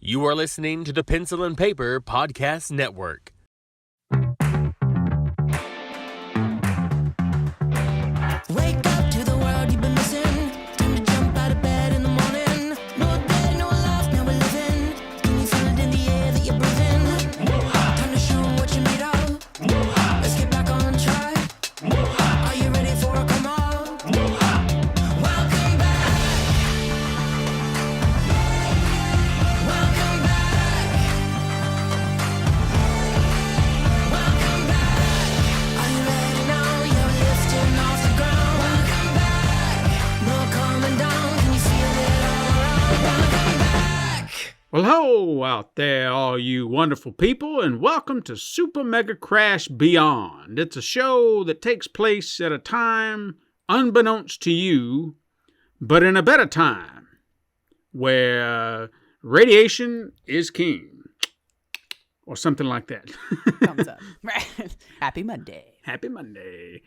You are listening to the Pencil and Paper Podcast Network. Wake up to the world you've been missing. Time to jump out of bed in the morning. No day, no life, now we're living. Can you feel it in the air that you're breathing? Time to show 'em what you're made of. Let's get back on track. Are you ready for a come on? Welcome back. Welcome back. Welcome back. Are you ready now? You're lifting off the ground. Welcome back. No coming down. Can you feel it all around? Welcome back. Well, hello out there, all you wonderful people, and welcome to Super Mega Crash Beyond. It's a show that takes place at a time unbeknownst to you, but in a better time, where radiation is king, or something like that. Thumbs up. Happy Monday. Happy Monday.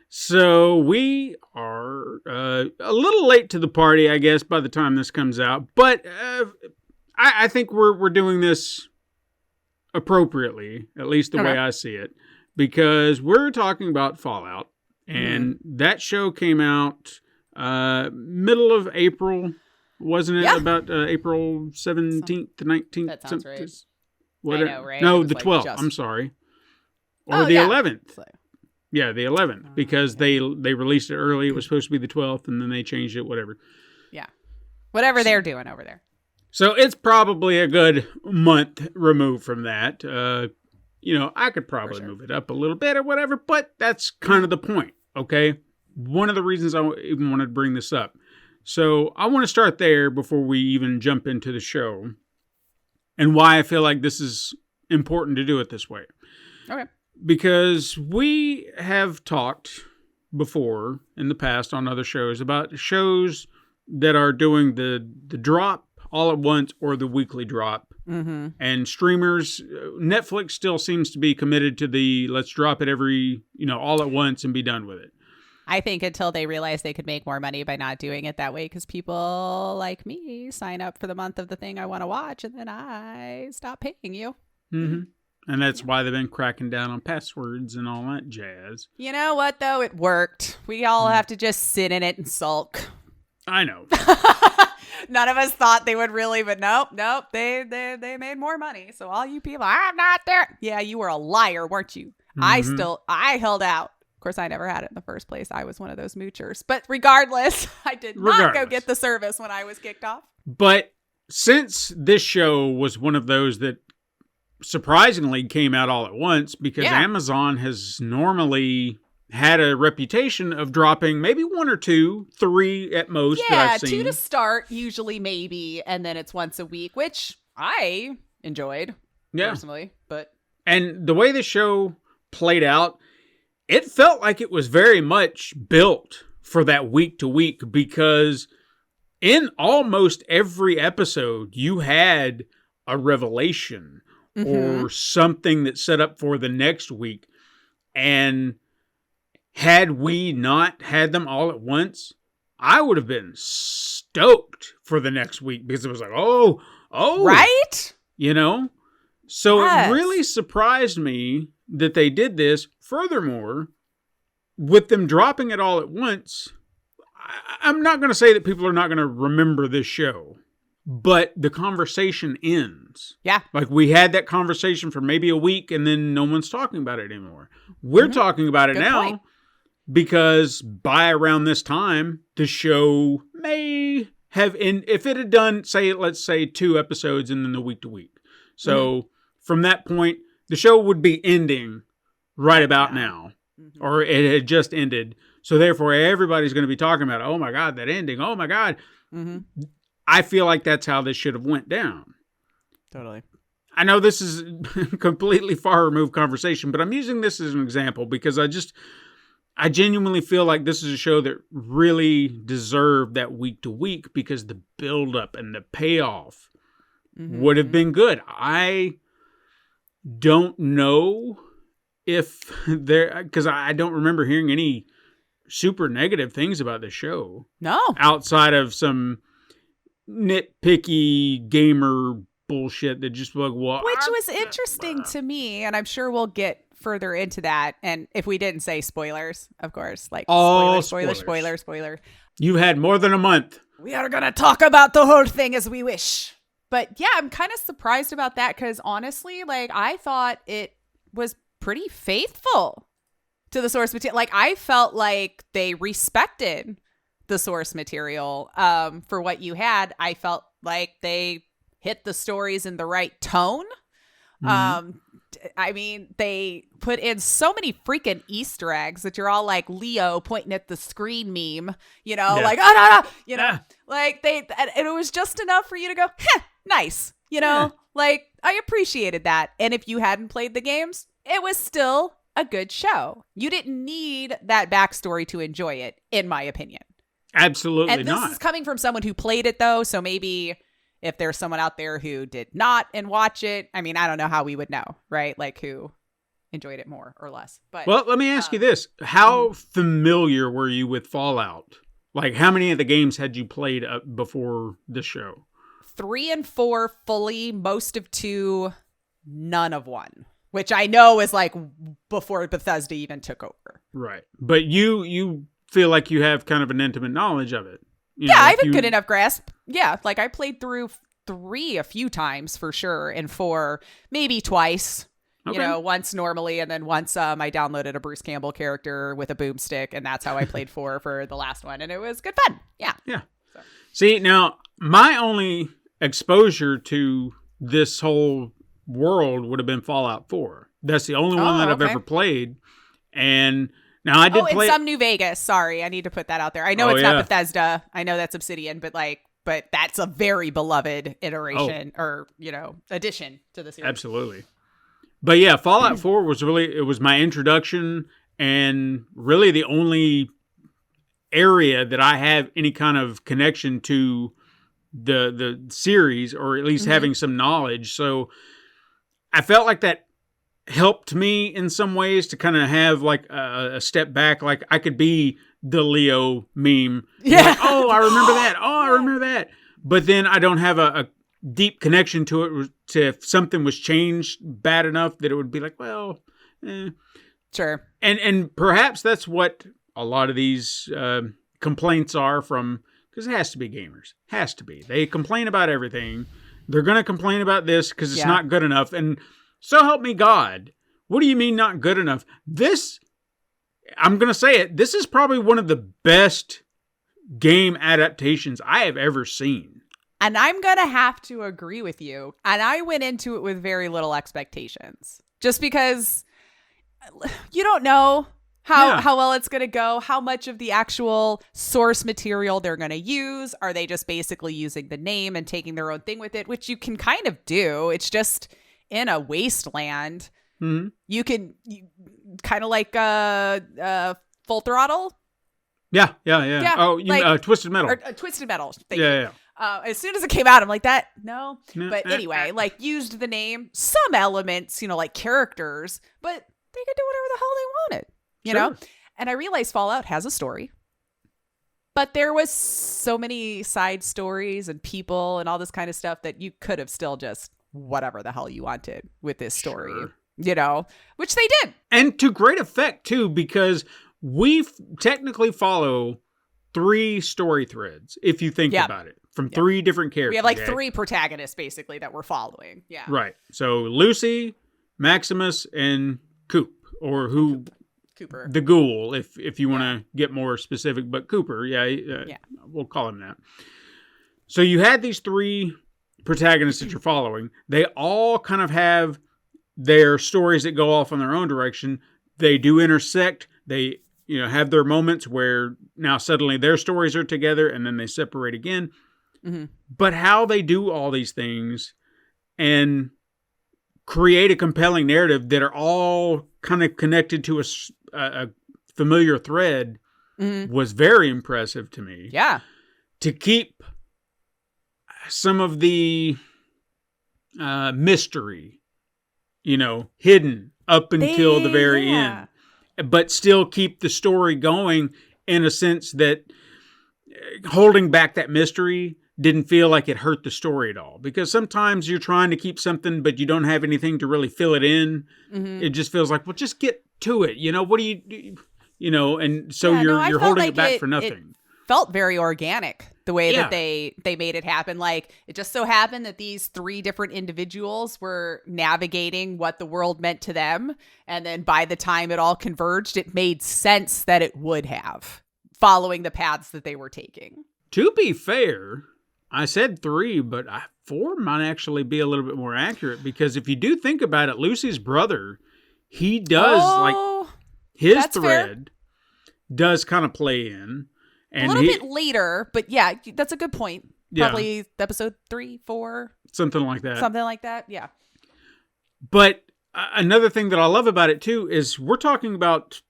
So we are a little late to the party, I guess, by the time this comes out. But I think we're doing this appropriately, at least the way Okay. I see it, because we're talking about Fallout. And that show came out middle of April, wasn't it? Yeah. About April 17th to 19th? That sounds right. What, I know, right? No, It was the like 12th. just- I'm sorry. Or Oh, the yeah. 11th. So, Yeah, the 11th, because they released it early. It was supposed to be the 12th, and then they changed it, whatever. yeah. Whatever they're doing over there. So it's probably a good month removed from that. I could probably sure. move it up a little bit or whatever, but that's kind of the point, okay? One of the reasons I even wanted to bring this up. So I want to start there before we even jump into the show and why I feel like this is important to do it this way. Okay. Because we have talked before in the past on other shows about shows that are doing the drop all at once or the weekly drop. Mm-hmm. And streamers, Netflix still seems to be committed to the let's drop it every, all at once and be done with it. I think until they realize they could make more money by not doing it that way, because people like me sign up for the month of the thing I want to watch, and then I stop paying you. Mm-hmm. And that's why they've been cracking down on passwords and all that jazz. You know what, though? It worked. We all have to just sit in it and sulk. I know. None of us thought they would really, but nope. They made more money. So all you people, I'm not there. Yeah, you were a liar, weren't you? Mhm. I held out. Of course, I never had it in the first place. I was one of those moochers. But regardless, I did not go Regardless. get the service when I was kicked off. But since this show was one of those that surprisingly came out all at once, because Yeah. Amazon has normally had a reputation of dropping maybe one or two, three at most that Yeah, I've seen. 2 to start, usually maybe, and then it's once a week, which I enjoyed personally. But And the way the show played out, it felt like it was very much built for that week to week, because in almost every episode, you had a revelation or something that set up for the next week. And had we not had them all at once, I would have been stoked for the next week, because it was like, oh, right? So Yes. it really surprised me that they did this. Furthermore, with them dropping it all at once, I'm not going to say that people are not going to remember this show, but the conversation ends. Yeah. Like, we had that conversation for maybe a week, and then no one's talking about it anymore. We're talking about it Good now point. because by around this time, the show may have, if it had done, let's say 2 episodes and then the week to week. So from that point, the show would be ending right about now, or it had just ended. So therefore, everybody's going to be talking about, oh my God, that ending. Oh my God. I feel like that's how this should have went down. Totally. I know this is a completely far removed conversation, but I'm using this as an example because I genuinely feel like this is a show that really deserved that week to week, because the buildup and the payoff would have been good. I don't know if because I don't remember hearing any super negative things about the show No. outside of some nitpicky gamer bullshit that just like, well, Which was interesting to me, and I'm sure we'll get further into that. And if we didn't say spoilers, of course, like Oh, spoiler. You had more than a month. We are going to talk about the whole thing as we wish. But yeah, I'm kind of surprised about that because honestly, like I thought it was pretty faithful to the source material. Like I felt like they respected the source material for what you had. I felt like they hit the stories in the right tone. I mean, they put in so many freaking Easter eggs that you're all like Leo pointing at the screen meme, you know, like, oh, no, you know, like and it was just enough for you to go, nice, you know, like I appreciated that. And if you hadn't played the games, it was still a good show. You didn't need that backstory to enjoy it, in my opinion. Absolutely and this not. is coming from someone who played it, though. So maybe if there's someone out there who did not and watch it, I mean, I don't know how we would know, right? Like who enjoyed it more or less. But well, let me ask you this. How familiar were you with Fallout? Like how many of the games had you played before the show? 3 and 4 fully, most of 2, none of 1. Which I know is like before Bethesda even took over. Right. But you feel like you have kind of an intimate knowledge of it. Yeah, I have a good enough grasp. Yeah, like I played through 3 a few times for sure, and 4 maybe twice. Okay. You know, once normally, and then once I downloaded a Bruce Campbell character with a boomstick, and that's how I played 4 for the last one, and it was good fun. Yeah. Yeah. So. See, now, my only exposure to this whole world would have been Fallout 4. That's the only one that I've ever played, and... Now I did play some New Vegas. Sorry, I need to put that out there. I know it's not Bethesda. I know that's Obsidian, but that's a very beloved iteration or addition to the series. Absolutely. But yeah, Fallout 4 was my introduction and really the only area that I have any kind of connection to the series, or at least having some knowledge. So I felt like that helped me in some ways to kind of have like a step back. Like I could be the Leo meme. Yeah. Like, oh, I remember that. Oh, I remember that. But then I don't have a deep connection to it. To if something was changed bad enough that it would be like, well, Sure. And perhaps that's what a lot of these complaints are from, because it has to be gamers. Has to be. They complain about everything. They're going to complain about this because it's not good enough. And so help me God. What do you mean not good enough? This, I'm going to say it, this is probably one of the best game adaptations I have ever seen. And I'm going to have to agree with you. And I went into it with very little expectations. Just because you don't know how well it's going to go, how much of the actual source material they're going to use. Are they just basically using the name and taking their own thing with it, which you can kind of do. It's just... in a wasteland, you can kind of like Full Throttle. Yeah. Oh, like, Twisted Metal. Or Twisted Metal. Yeah. As soon as it came out, I'm like, that, no. No. But anyway, like used the name, some elements, like characters, but they could do whatever the hell they wanted, you know? And I realized Fallout has a story. But there was so many side stories and people and all this kind of stuff that you could have still just whatever the hell you wanted with this story, which they did. And to great effect, too, because we technically follow 3 story threads, if you think about it, from 3 different characters. We have like 3 protagonists, basically, that we're following. Yeah. Right. So Lucy, Maximus, and Coop, or Cooper. The Ghoul, if you want to get more specific, but Cooper, we'll call him that. So you had these 3 protagonists that you're following. They all kind of have their stories that go off on their own direction. They do intersect. They have their moments where now suddenly their stories are together and then they separate again. But how they do all these things and create a compelling narrative that are all kind of connected to a familiar thread was very impressive to me. Yeah. To keep some of the mystery, hidden up until the very end, but still keep the story going in a sense that holding back that mystery didn't feel like it hurt the story at all. Because sometimes you're trying to keep something, but you don't have anything to really fill it in. It just feels like, well, just get to it. What do you know? And so I you're felt holding like it back it- for nothing. Felt very organic the way Yeah. that they made it happen. Like, it just so happened that these 3 different individuals were navigating what the world meant to them, and then by the time it all converged, it made sense that it would have, following the paths that they were taking. To be fair, I said 3, but 4 might actually be a little bit more accurate, because if you do think about it, Lucy's brother, he does like his that's fair. thread does kind of play in. And a little bit later, but yeah, that's a good point. Yeah. Probably episode 3, 4, something like that. something like that. Yeah. But another thing that I love about it too is we're talking about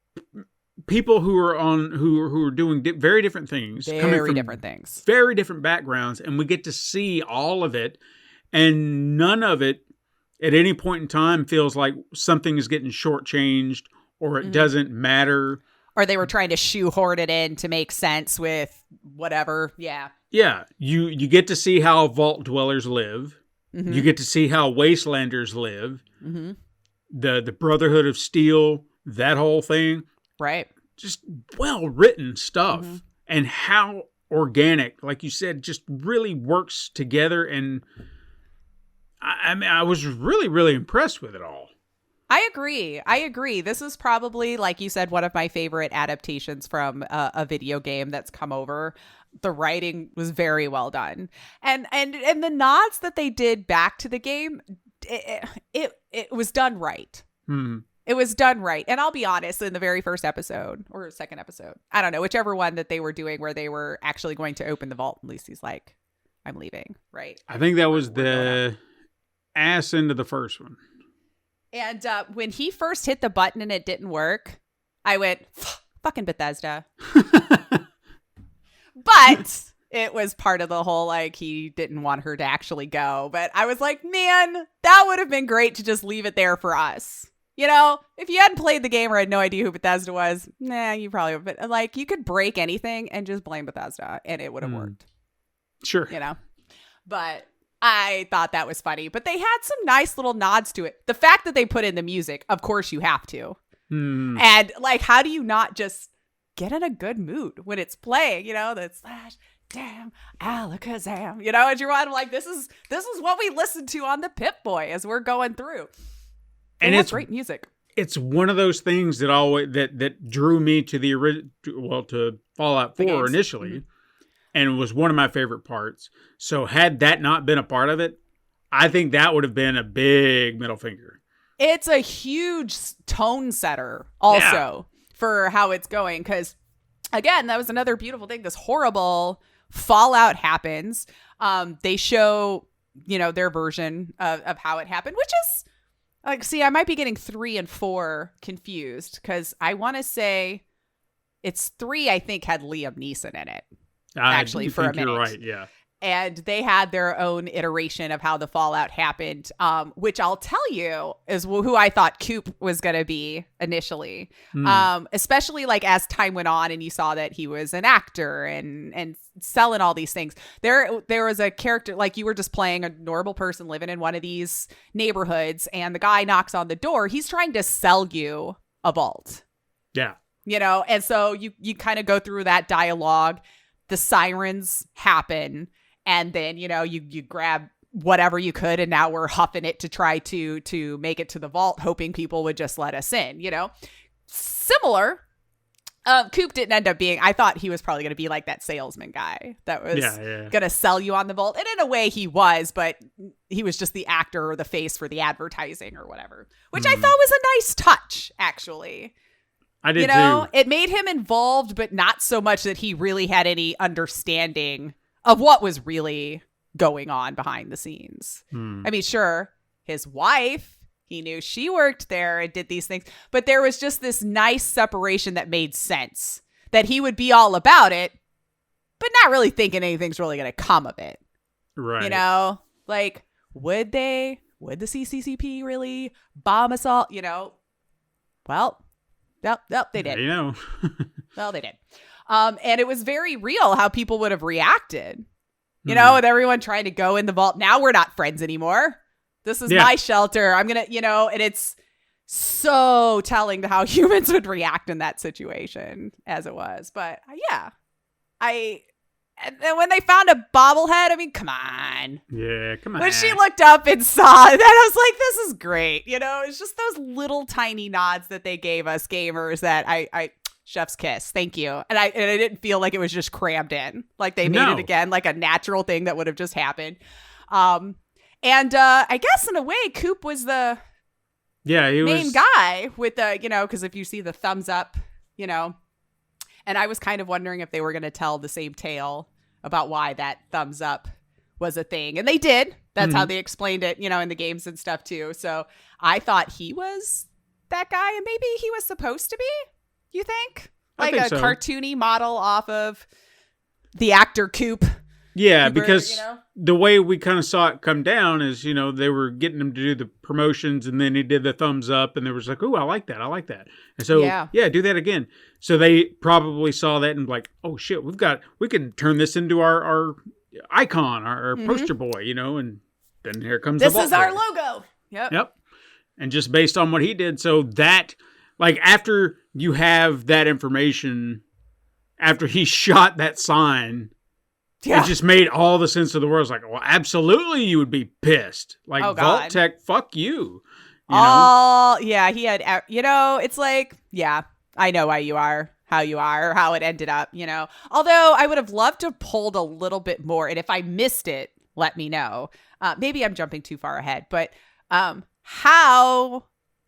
people who are doing very different things, coming Very from different things. very different backgrounds, and we get to see all of it, and none of it at any point in time feels like something is getting shortchanged or it doesn't matter. Or they were trying to shoehorn it in to make sense with whatever. Yeah. Yeah, you get to see how vault dwellers live. You get to see how wastelanders live. The Brotherhood of Steel, that whole thing. Right. Just well written stuff, and how organic, like you said, just really works together. And I mean, I was really, really impressed with it all. I agree. This is probably, like you said, one of my favorite adaptations from a video game that's come over. The writing was very well done, and the nods that they did back to the game, it was done right. It was done right. And I'll be honest, in the very first episode or second episode, I don't know, whichever one that they were doing where they were actually going to open the vault, Lucy's like, I'm leaving, right? I think that was the ass end of the first one. And when he first hit the button and it didn't work, I went, fucking Bethesda. But it was part of the whole, like, he didn't want her to actually go. But I was like, man, that would have been great to just leave it there for us. If you hadn't played the game or had no idea who Bethesda was, you probably would. But, like, you could break anything and just blame Bethesda and it would have worked. Sure. But I thought that was funny. But they had some nice little nods to it. The fact that they put in the music, of course you have to. And, like, how do you not just get in a good mood when it's playing? The slash, damn, Alakazam. And you're like, this is what we listen to on the Pip-Boy as we're going through. And it's great music. It's one of those things that always that drew me to to Fallout 4 initially, and was one of my favorite parts. So had that not been a part of it, I think that would have been a big middle finger. It's a huge tone setter also for how it's going. Because, again, that was another beautiful thing. This horrible fallout happens. They show, their version of how it happened, which is, like, see, I might be getting 3 and 4 confused. Because I want to say it's 3, I think, had Liam Neeson in it. Actually, for a minute. You're right, yeah. And they had their own iteration of how the fallout happened, which I'll tell you is who I thought Coop was going to be initially, especially like as time went on and you saw that he was an actor and selling all these things. There was a character, like you were just playing a normal person living in one of these neighborhoods, and the guy knocks on the door. He's trying to sell you a vault. Yeah. And so you kind of go through that dialogue. The sirens happen. And then, you grab whatever you could, and now we're huffing it to try to make it to the vault, hoping people would just let us in, Similar. Coop didn't end up being, I thought he was probably going to be like that salesman guy that was going to sell you on the vault. And in a way he was, but he was just the actor or the face for the advertising or whatever, which I thought was a nice touch, actually. I did too. It made him involved, but not so much that he really had any understanding of what was really going on behind the scenes. I mean, sure, his wife, he knew she worked there and did these things, but there was just this nice separation that made sense, that he would be all about it, but not really thinking anything's really going to come of it. Right. Like, would the CCCP really bomb us all? Well, they did. Yeah, Well, they did. And it was very real how people would have reacted. you know, with everyone trying to go in the vault. Now we're not friends anymore. This is my shelter. I'm going to, you know, and it's so telling to how humans would react in that situation as it was. But yeah, and then when they found a bobblehead, I mean, come on. Yeah, come on. When she looked up and saw that, I was like, this is great. You know, it's just those little tiny nods that they gave us gamers that I chef's kiss. Thank you. And I didn't feel like it was just crammed in. Like they made it again, like a natural thing that would have just happened. And I guess in a way, Coop was the main guy with the, you know, because if you see the thumbs up, you know, and I was kind of wondering if they were going to tell the same tale about why that thumbs up was a thing. And they did. That's how they explained it, you know, in the games and stuff too. So I thought he was that guy, and maybe he was supposed to be, you think? Like a cartoony model off of the actor Coop. Yeah, Cooper, because you know? the way we kind of saw it come down is, you know, they were getting him to do the promotions, and then he did the thumbs up, and they was like, "Oh, I like that. I like that." And so, yeah, do that again. So they probably saw that and like, "Oh shit, we can turn this into our icon, our poster boy," you know. And then here comes this the is our logo. Yep. And just based on what he did, so that, like, after you have that information, after he shot that sign. Yeah. It just made all the sense of the world. It's like, well, absolutely, you would be pissed. Like, Vault-Tec, fuck you. Oh, yeah, he had, you know, it's like, yeah, I know why you are, how you are, or how it ended up, you know. Although I would have loved to have pulled a little bit more, and if I missed it, let me know. Maybe I'm jumping too far ahead, but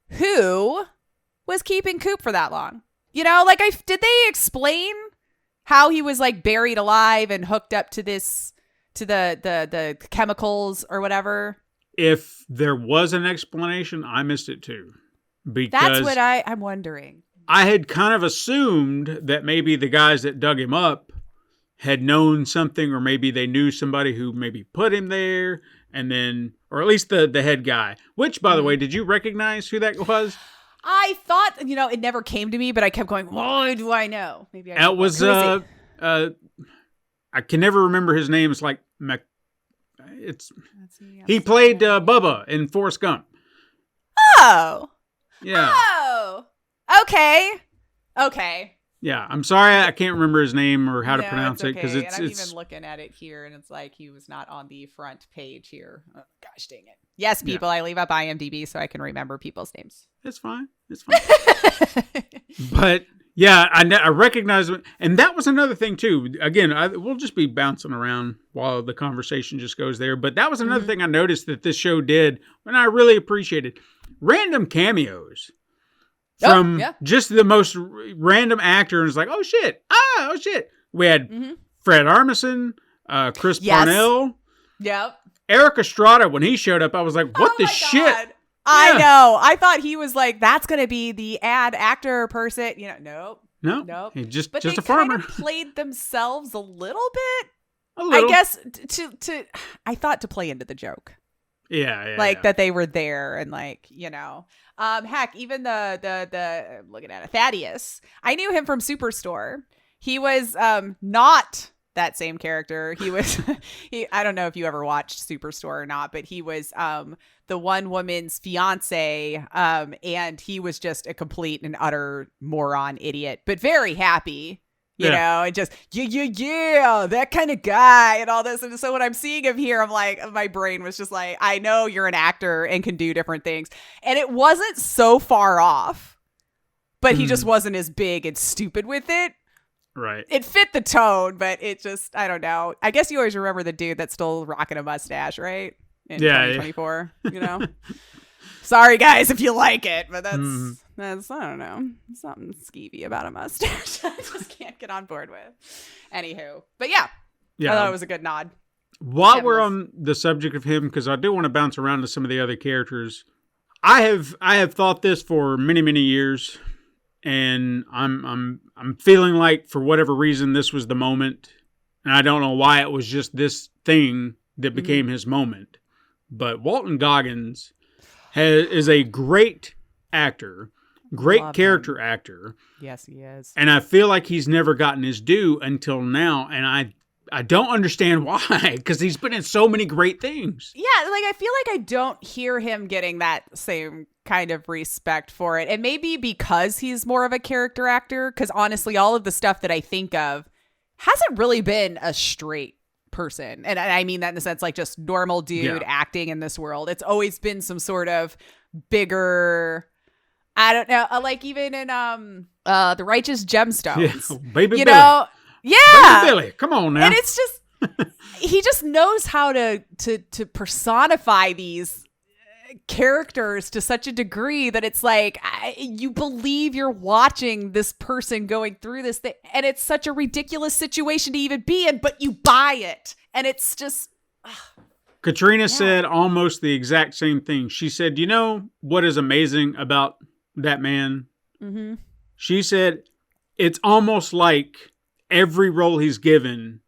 who was keeping Coop for that long? You know, like, did they explain how he was like buried alive and hooked up to the chemicals or whatever? If there was an explanation, I missed it too. Because that's what I'm wondering. I had kind of assumed that maybe the guys that dug him up had known something, or maybe they knew somebody who maybe put him there, and then, or at least the head guy. Which, by the way, did you recognize who that was? I thought, you know, it never came to me, but I kept going, why do I know? Maybe I It was, I can never remember his name. It's like, he played Bubba in Forrest Gump. Oh. Yeah. Oh. Okay. Yeah, I'm sorry I can't remember his name or how to pronounce it, because I'm even looking at it here, and it's like he was not on the front page here. Oh, gosh dang it. Yes, people, I leave up IMDb so I can remember people's names. It's fine. But yeah, I recognize it, and that was another thing too. Again, we'll just be bouncing around while the conversation just goes there. But that was another thing I noticed that this show did, and I really appreciated random cameos. From just the most random actor, and it's like, oh shit, we had Fred Armisen, Chris Parnell, Eric Estrada. When he showed up, I was like, what the shit? I know. I thought he was like, that's gonna be the ad actor person. You know, nope. He's just but a they farmer. Kind of played themselves a little bit. A little. I guess I thought to play into the joke. Yeah. That they were there, and like, you know. Heck, even the looking at it, Thaddeus, I knew him from Superstore. He was not that same character. He was I don't know if you ever watched Superstore or not, but he was the one woman's fiance, and he was just a complete and utter moron idiot, but very happy. You know, and just, yeah, that kind of guy and all this. And so when I'm seeing him here, I'm like, my brain was just like, I know you're an actor and can do different things. And it wasn't so far off, but he just wasn't as big and stupid with it. Right. It fit the tone, but it just, I don't know. I guess you always remember the dude that's still rocking a mustache, right? In 2024, you know? Sorry, guys, if you like it, but that's I don't know, something skeevy about a mustache. I just can't get on board with. Anywho, but yeah, I thought it was a good nod. While we're on the subject of him, because I do want to bounce around to some of the other characters, I have thought this for many, many years, and I'm feeling like for whatever reason this was the moment, and I don't know why it was just this thing that became his moment, but Walton Goggins is a great actor, great character actor. Yes, he is. And I feel like he's never gotten his due until now. And I don't understand why, because he's been in so many great things. Yeah, like I feel like I don't hear him getting that same kind of respect for it. And maybe because he's more of a character actor, because honestly, all of the stuff that I think of hasn't really been a straight person. And I mean that in the sense like just normal dude acting in this world. It's always been some sort of bigger, I don't know, like even in The Righteous Gemstones. Yeah. Baby you Billy. know? Yeah. Baby Billy, come on now. And it's just he just knows how to personify these characters to such a degree that it's like you believe you're watching this person going through this thing, and it's such a ridiculous situation to even be in, but you buy it, and it's just Katrina said almost the exact same thing. She said, you know what is amazing about that man? Mm-hmm. She said, it's almost like every role he's given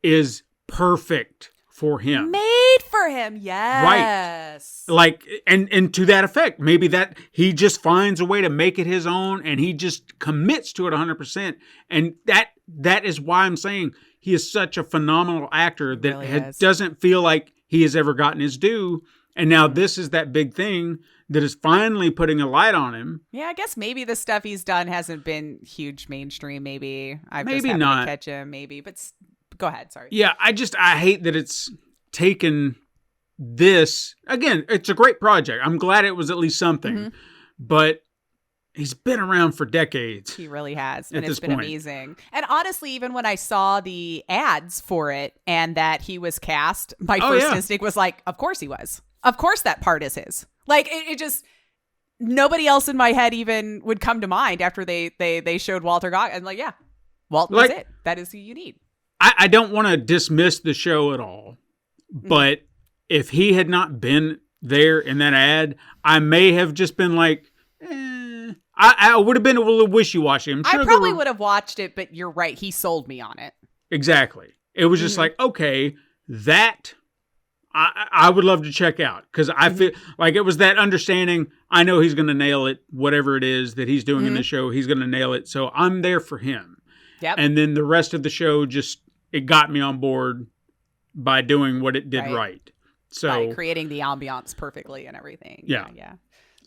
is perfect for him. Made for him, yes. Right. Like, and to that effect, maybe that he just finds a way to make it his own and he just commits to it 100%. And that is why I'm saying he is such a phenomenal actor that really doesn't feel like he has ever gotten his due. And now this is that big thing that is finally putting a light on him. Yeah, I guess maybe the stuff he's done hasn't been huge mainstream. Maybe I've maybe just happened not to catch him. Maybe, but go ahead. Sorry. Yeah, I hate that it's taken this. Again, it's a great project. I'm glad it was at least something. Mm-hmm. But he's been around for decades. He really has. And At it's this been point. amazing. And honestly, even when I saw the ads for it and that he was cast, my first instinct was like, of course he was. Of course that part is his. Like it just nobody else in my head even would come to mind after they showed Walter Goggins. And like, yeah, Walt was it. That is who you need. I don't want to dismiss the show at all. But if he had not been there in that ad, I may have just been like, I would have been a little wishy-washy. I'm sure I probably would have watched it, but you're right. He sold me on it. Exactly. It was just like, okay, that I would love to check out because I feel like it was that understanding. I know he's going to nail it, whatever it is that he's doing in the show. He's going to nail it. So I'm there for him. Yep. And then the rest of the show it got me on board by doing what it did right. So by creating the ambiance perfectly and everything. Yeah.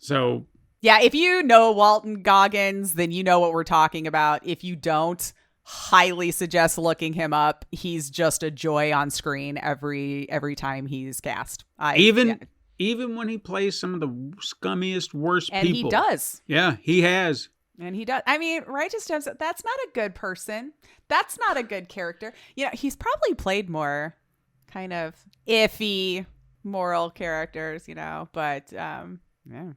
So yeah, if you know Walton Goggins, then you know what we're talking about. If you don't, highly suggest looking him up. He's just a joy on screen every time he's cast. Even when he plays some of the scummiest, worst and people. And he does. Yeah, he has. And he does. I mean, Righteous Gemstones, that's not a good person. That's not a good character. You know, he's probably played more kind of iffy moral characters, you know, but yeah,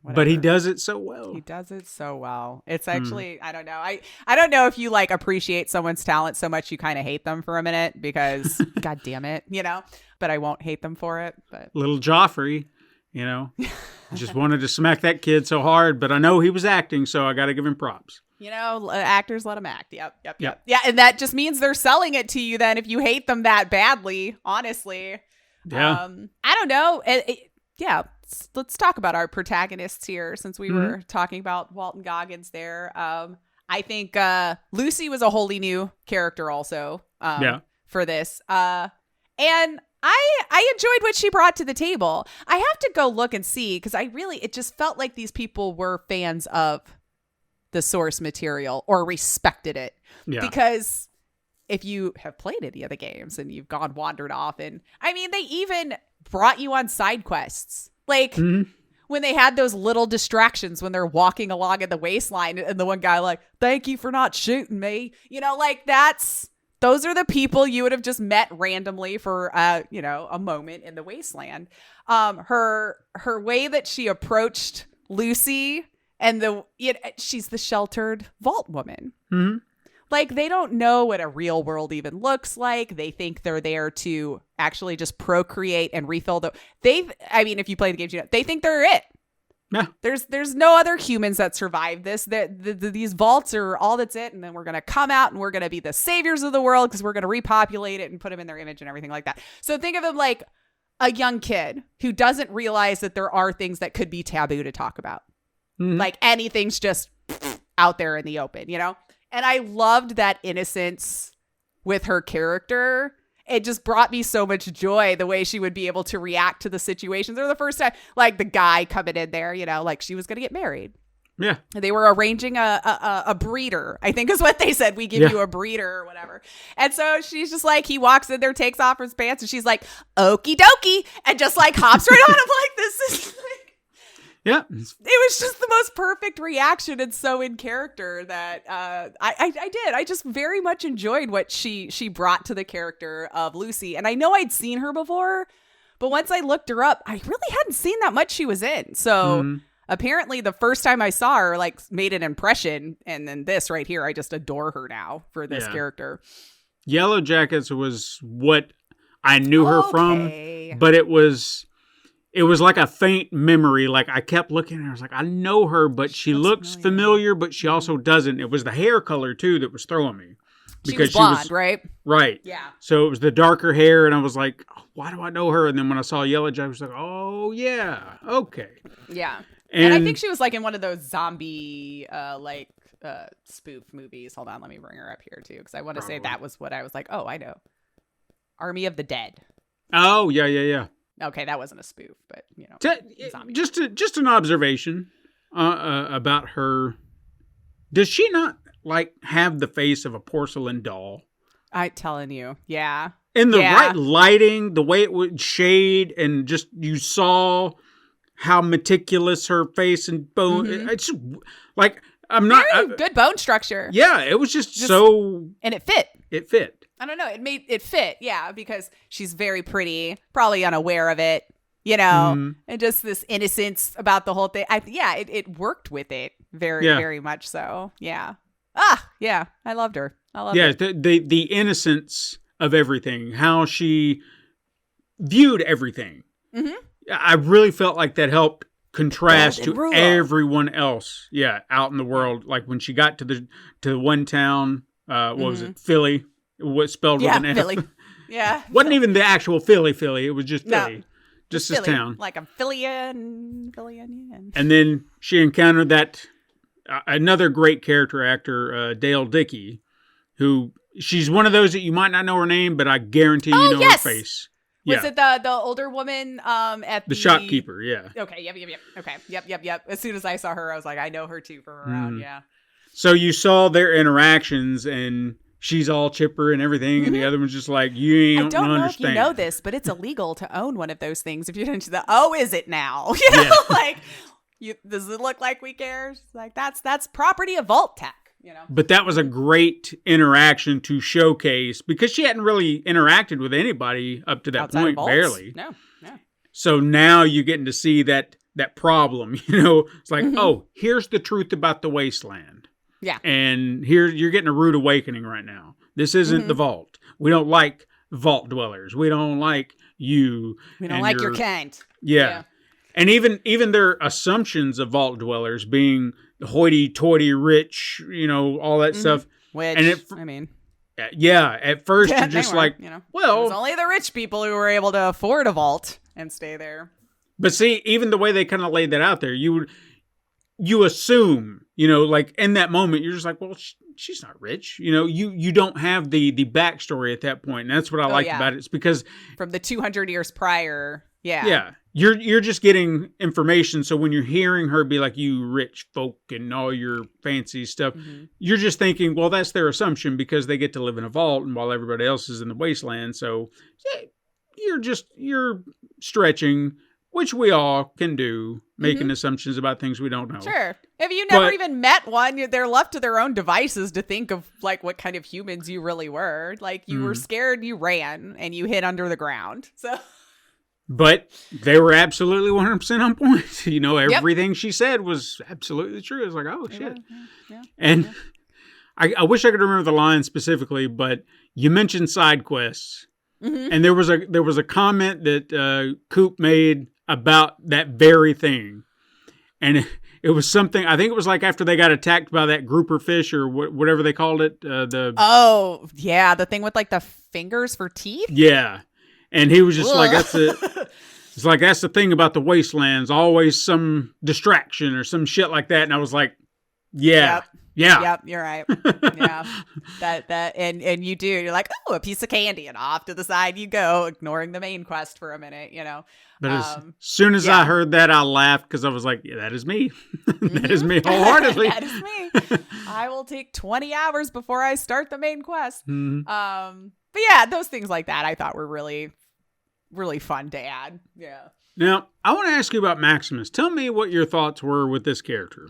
whatever. But he does it so well. He does it so well. It's actually, I don't know. I don't know if you like appreciate someone's talent so much you kind of hate them for a minute because God damn it, you know, but I won't hate them for it. But little Joffrey, you know, just wanted to smack that kid so hard, but I know he was acting, so I got to give him props. You know, actors let them act. Yep. Yeah, and that just means they're selling it to you then if you hate them that badly, honestly. Yeah. I don't know. Yeah, let's talk about our protagonists here since we were talking about Walton Goggins there. I think Lucy was a wholly new character also for this. And I enjoyed what she brought to the table. I have to go look and see because it just felt like these people were fans of the source material or respected it. Yeah. Because if you have played any of the games and you've wandered off, and I mean, they even brought you on side quests. Like when they had those little distractions when they're walking along at the waistline and the one guy like, thank you for not shooting me. You know, like those are the people you would have just met randomly for, you know, a moment in the wasteland. Her way that she approached Lucy and she's the sheltered vault woman. Mm-hmm. Like, they don't know what a real world even looks like. They think they're there to actually just procreate and refill if you play the games, you know, they think they're it. Yeah. There's no other humans that survive this. These vaults are all that's it. And then we're going to come out and we're going to be the saviors of the world because we're going to repopulate it and put them in their image and everything like that. So think of them like a young kid who doesn't realize that there are things that could be taboo to talk about. Mm-hmm. Like anything's just out there in the open, you know? And I loved that innocence with her character. it just brought me so much joy the way she would be able to react to the situations. Or the first time, like the guy coming in there, you know, like she was going to get married. Yeah. They were arranging a breeder, I think is what they said. We give you a breeder or whatever. And so she's just like, he walks in there, takes off his pants, and she's like, okie dokie, and just like hops right on him like, this is like, Yeah. it was just the most perfect reaction and so in character that I did. I just very much enjoyed what she brought to the character of Lucy. And I know I'd seen her before, but once I looked her up, I really hadn't seen that much she was in. So apparently the first time I saw her like made an impression. And then this right here, I just adore her now for this character. Yellow Jackets was what I knew her from, but it was like a faint memory. Like I kept looking at her. I was like, I know her, but she looks familiar, but she also doesn't. It was the hair color too that was throwing me. Because she was blonde, right? Right. Yeah. So it was the darker hair, and I was like, oh, why do I know her? And then when I saw Yellow Jacket, I was like, oh yeah, okay. Yeah. And I think she was like in one of those zombie spoof movies. Hold on, let me bring her up here too, because I want to say that was what I was like, oh, I know. Army of the Dead. Oh, yeah. Okay, that wasn't a spoof, but you know, just an observation about her. Does she not like have the face of a porcelain doll? I'm telling you, yeah. In the right lighting, the way it would shade, and just you saw how meticulous her face and bone. It's like I'm not very good bone structure. Yeah, it was just so, and it fit. It fit. I don't know. It made it fit. Yeah, because she's very pretty, probably unaware of it, you know, and just this innocence about the whole thing. It worked with it very much so. Yeah. Yeah. I loved her. her. The innocence of everything, how she viewed everything. I really felt like that helped contrast to everyone else. Yeah, out in the world. Like when she got to the one town, what was it, Philly? What spelled with an F? Philly. Yeah, wasn't even the actual Philly. It was just Philly, just this town, like a Phillian. And then she encountered that another great character actor, Dale Dickey, who she's one of those that you might not know her name, but I guarantee you know her face. Was it the older woman at the shopkeeper? Yeah. Okay. Yep. Okay. Yep. As soon as I saw her, I was like, I know her too from around. Yeah. So you saw their interactions, and she's all chipper and everything, and the other one's just like, you ain't don't know understand. If you know this, but it's illegal to own one of those things if you don't. Is it now? You know, like, does it look like we care? It's like that's property of Vault Tech. You know. But that was a great interaction to showcase, because she hadn't really interacted with anybody up to that point, barely. No. So now you're getting to see that problem, you know. It's like, oh, here's the truth about the wasteland. Yeah. And here you're getting a rude awakening right now. This isn't the vault. We don't like vault dwellers. We don't like you. We don't like your kind. Yeah. And even their assumptions of vault dwellers being hoity-toity rich, you know, all that stuff. Which, and at first you're just like, you know, well, it's only the rich people who were able to afford a vault and stay there. But see, even the way they kind of laid that out there, you assume, you know, like in that moment, you're just like, well, she's not rich. You know, you don't have the backstory at that point. And that's what I liked about it. It's because from the 200 years prior. Yeah. Yeah. You're just getting information. So when you're hearing her be like, you rich folk and all your fancy stuff, you're just thinking, well, that's their assumption because they get to live in a vault and while everybody else is in the wasteland. So you're stretching, which we all can do, making assumptions about things we don't know. Sure. If you never even met one, they're left to their own devices to think of like what kind of humans you really were. Like you were scared, you ran, and you hid under the ground. So... But they were absolutely 100% on point. You know, everything she said was absolutely true. I was like, oh, shit. And I wish I could remember the line specifically, but you mentioned side quests. And there was a comment that Coop made about that very thing. And it was something, I think it was like after they got attacked by that grouper fish or whatever they called it. The thing with like the fingers for teeth? Yeah. And he was just like, that's the thing about the wastelands, always some distraction or some shit like that. And I was like, Yeah. Yep, you're right. Yeah. And you do. You're like, oh, a piece of candy, and off to the side you go, ignoring the main quest for a minute, you know. But as soon as I heard that, I laughed because I was like, yeah, that is me. That is me wholeheartedly. That is me. I will take 20 hours before I start the main quest. But yeah, those things like that I thought were really, really fun to add. Yeah. Now, I want to ask you about Maximus. Tell me what your thoughts were with this character.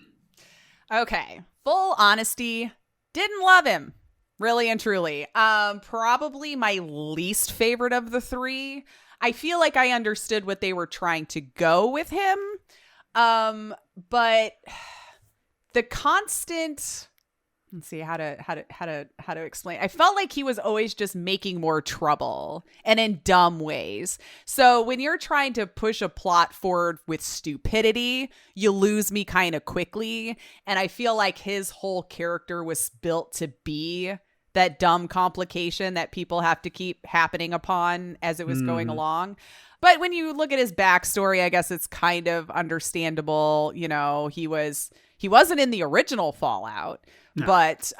Okay. Full honesty, didn't love him. Really and truly. Probably my least favorite of the three. I feel like I understood what they were trying to go with him. But the constant, let's see how to explain. I felt like he was always just making more trouble and in dumb ways. So when you're trying to push a plot forward with stupidity, you lose me kind of quickly. And I feel like his whole character was built to be that dumb complication that people have to keep happening upon as it was going along. But when you look at his backstory, I guess it's kind of understandable. You know, he wasn't in the original Fallout, but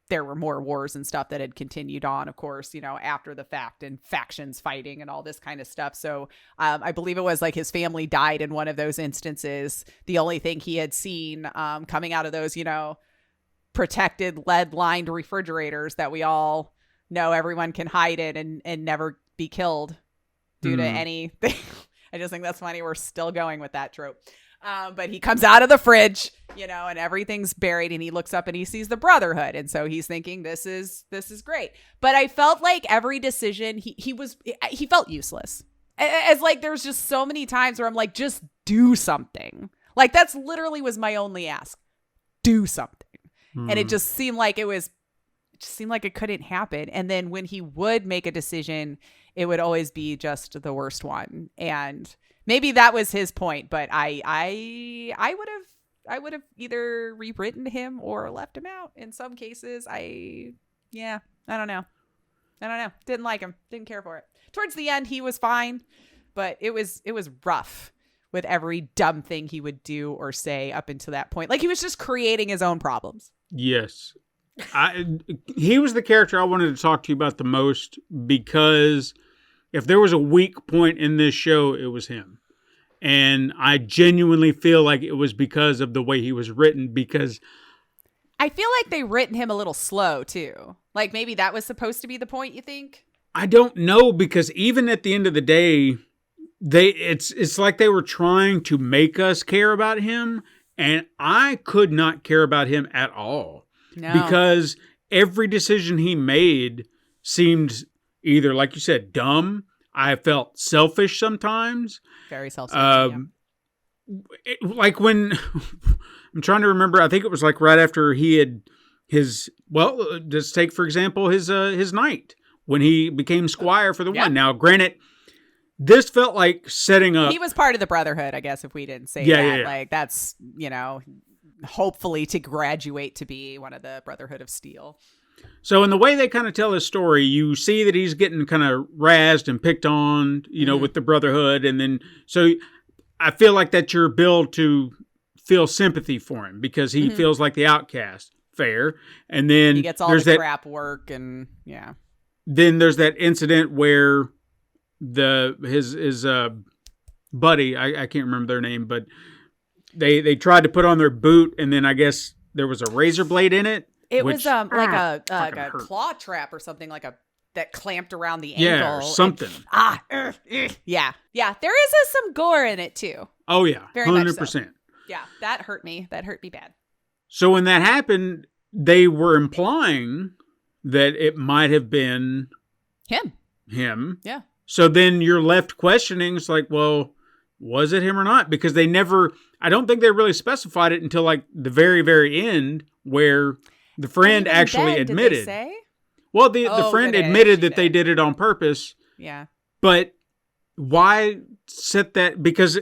there were more wars and stuff that had continued on, of course, you know, after the fact, and factions fighting and all this kind of stuff. So I believe it was like his family died in one of those instances. The only thing he had seen coming out of those, you know, protected lead-lined refrigerators that we all know everyone can hide in and never be killed due to anything. I just think that's funny. We're still going with that trope. But he comes out of the fridge, you know, and everything's buried, and he looks up and he sees the Brotherhood. And so he's thinking, this is great. But I felt like every decision he felt useless. As like, there's just so many times where I'm like, just do something. Like, that's literally was my only ask. Do something. And it just seemed like it couldn't happen. And then when he would make a decision, it would always be just the worst one. And maybe that was his point, but I would have either rewritten him or left him out in some cases. I don't know. Didn't like him. Didn't care for it. Towards the end, he was fine, but it was rough with every dumb thing he would do or say up until that point. Like, he was just creating his own problems. Yes. He was the character I wanted to talk to you about the most, because if there was a weak point in this show, it was him. And I genuinely feel like it was because of the way he was written, because I feel like they written him a little slow too. Like, maybe that was supposed to be the point, you think? I don't know, because even at the end of the day, it's like they were trying to make us care about him, and I could not care about him at all. No. Because every decision he made seemed either, like you said, dumb. I felt selfish sometimes. Very selfish. Like when I'm trying to remember, I think it was like right after he had just take for example his knight, when he became squire for the one. Now, granted, this felt like setting up. He was part of the Brotherhood, I guess, if we didn't say that. Yeah. Like, that's, you know, hopefully to graduate to be one of the Brotherhood of Steel. So in the way they kind of tell his story, you see that he's getting kind of razzed and picked on, you know, with the Brotherhood. And then, so I feel like that's your build to feel sympathy for him, because he feels like the outcast. Fair. And then he gets all the crap work, and then there's that incident where his buddy, I can't remember their name, but they tried to put on their boot, and then I guess there was a razor blade in it. It was like a claw trap or something, that clamped around the ankle. Yeah, something. Yeah. There is some gore in it too. Oh yeah, very 100%. Much so. Yeah, that hurt me. That hurt me bad. So when that happened, they were implying that it might have been him. Yeah. So then you're left questioning. It's like, well, was it him or not? Because they never, I don't think they really specified it until like the very, very end, where the friend actually admitted. Did they say? Well, the friend admitted that they did it on purpose. Yeah. But why set that? Because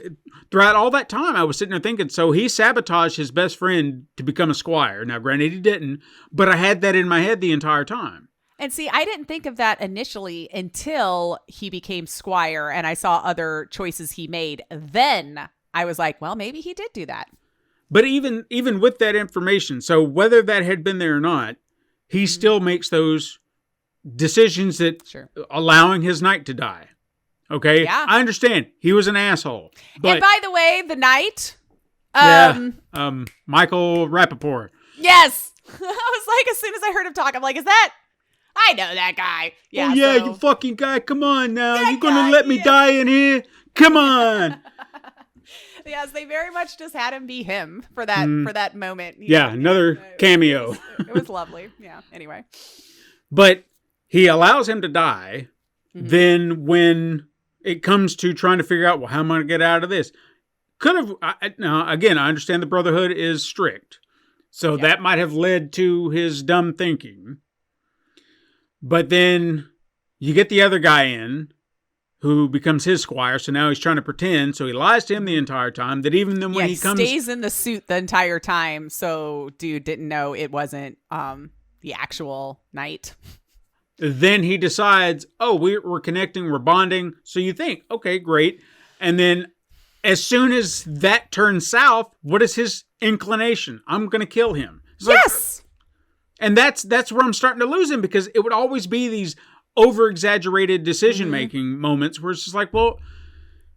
throughout all that time, I was sitting there thinking, so he sabotaged his best friend to become a squire. Now, granted, he didn't, but I had that in my head the entire time. And see, I didn't think of that initially until he became squire and I saw other choices he made. Then I was like, well, maybe he did do that. But even with that information, so whether that had been there or not, he still makes those decisions that Sure. allowing his knight to die. Okay? Yeah. I understand. He was an asshole. But And by the way, the knight. Michael Rappaport. Yes. I was like, as soon as I heard him talk, I'm like, is that? I know that guy. Yeah. Oh, yeah, so- you fucking guy. Come on now. That You gonna guy, let me yeah. die in here? Come on. Yes, they very much just had him be him for that moment. You Yeah, know, another cameo. It was lovely. Yeah. Anyway. But he allows him to die. Mm-hmm. Then when it comes to trying to figure out, well, how am I going to get out of this? Could have, now again, I understand the Brotherhood is strict. So that might have led to his dumb thinking. But then you get the other guy in who becomes his squire. So now he's trying to pretend. So he lies to him the entire time that even then when he he comes. stays in the suit the entire time. So dude didn't know it wasn't the actual knight. Then he decides, oh, we're connecting, we're bonding. So you think, okay, great. And then as soon as that turns south, what is his inclination? I'm going to kill him. It's like- Yes. and that's where I'm starting to lose him, because it would always be these over-exaggerated decision-making moments where it's just like, well,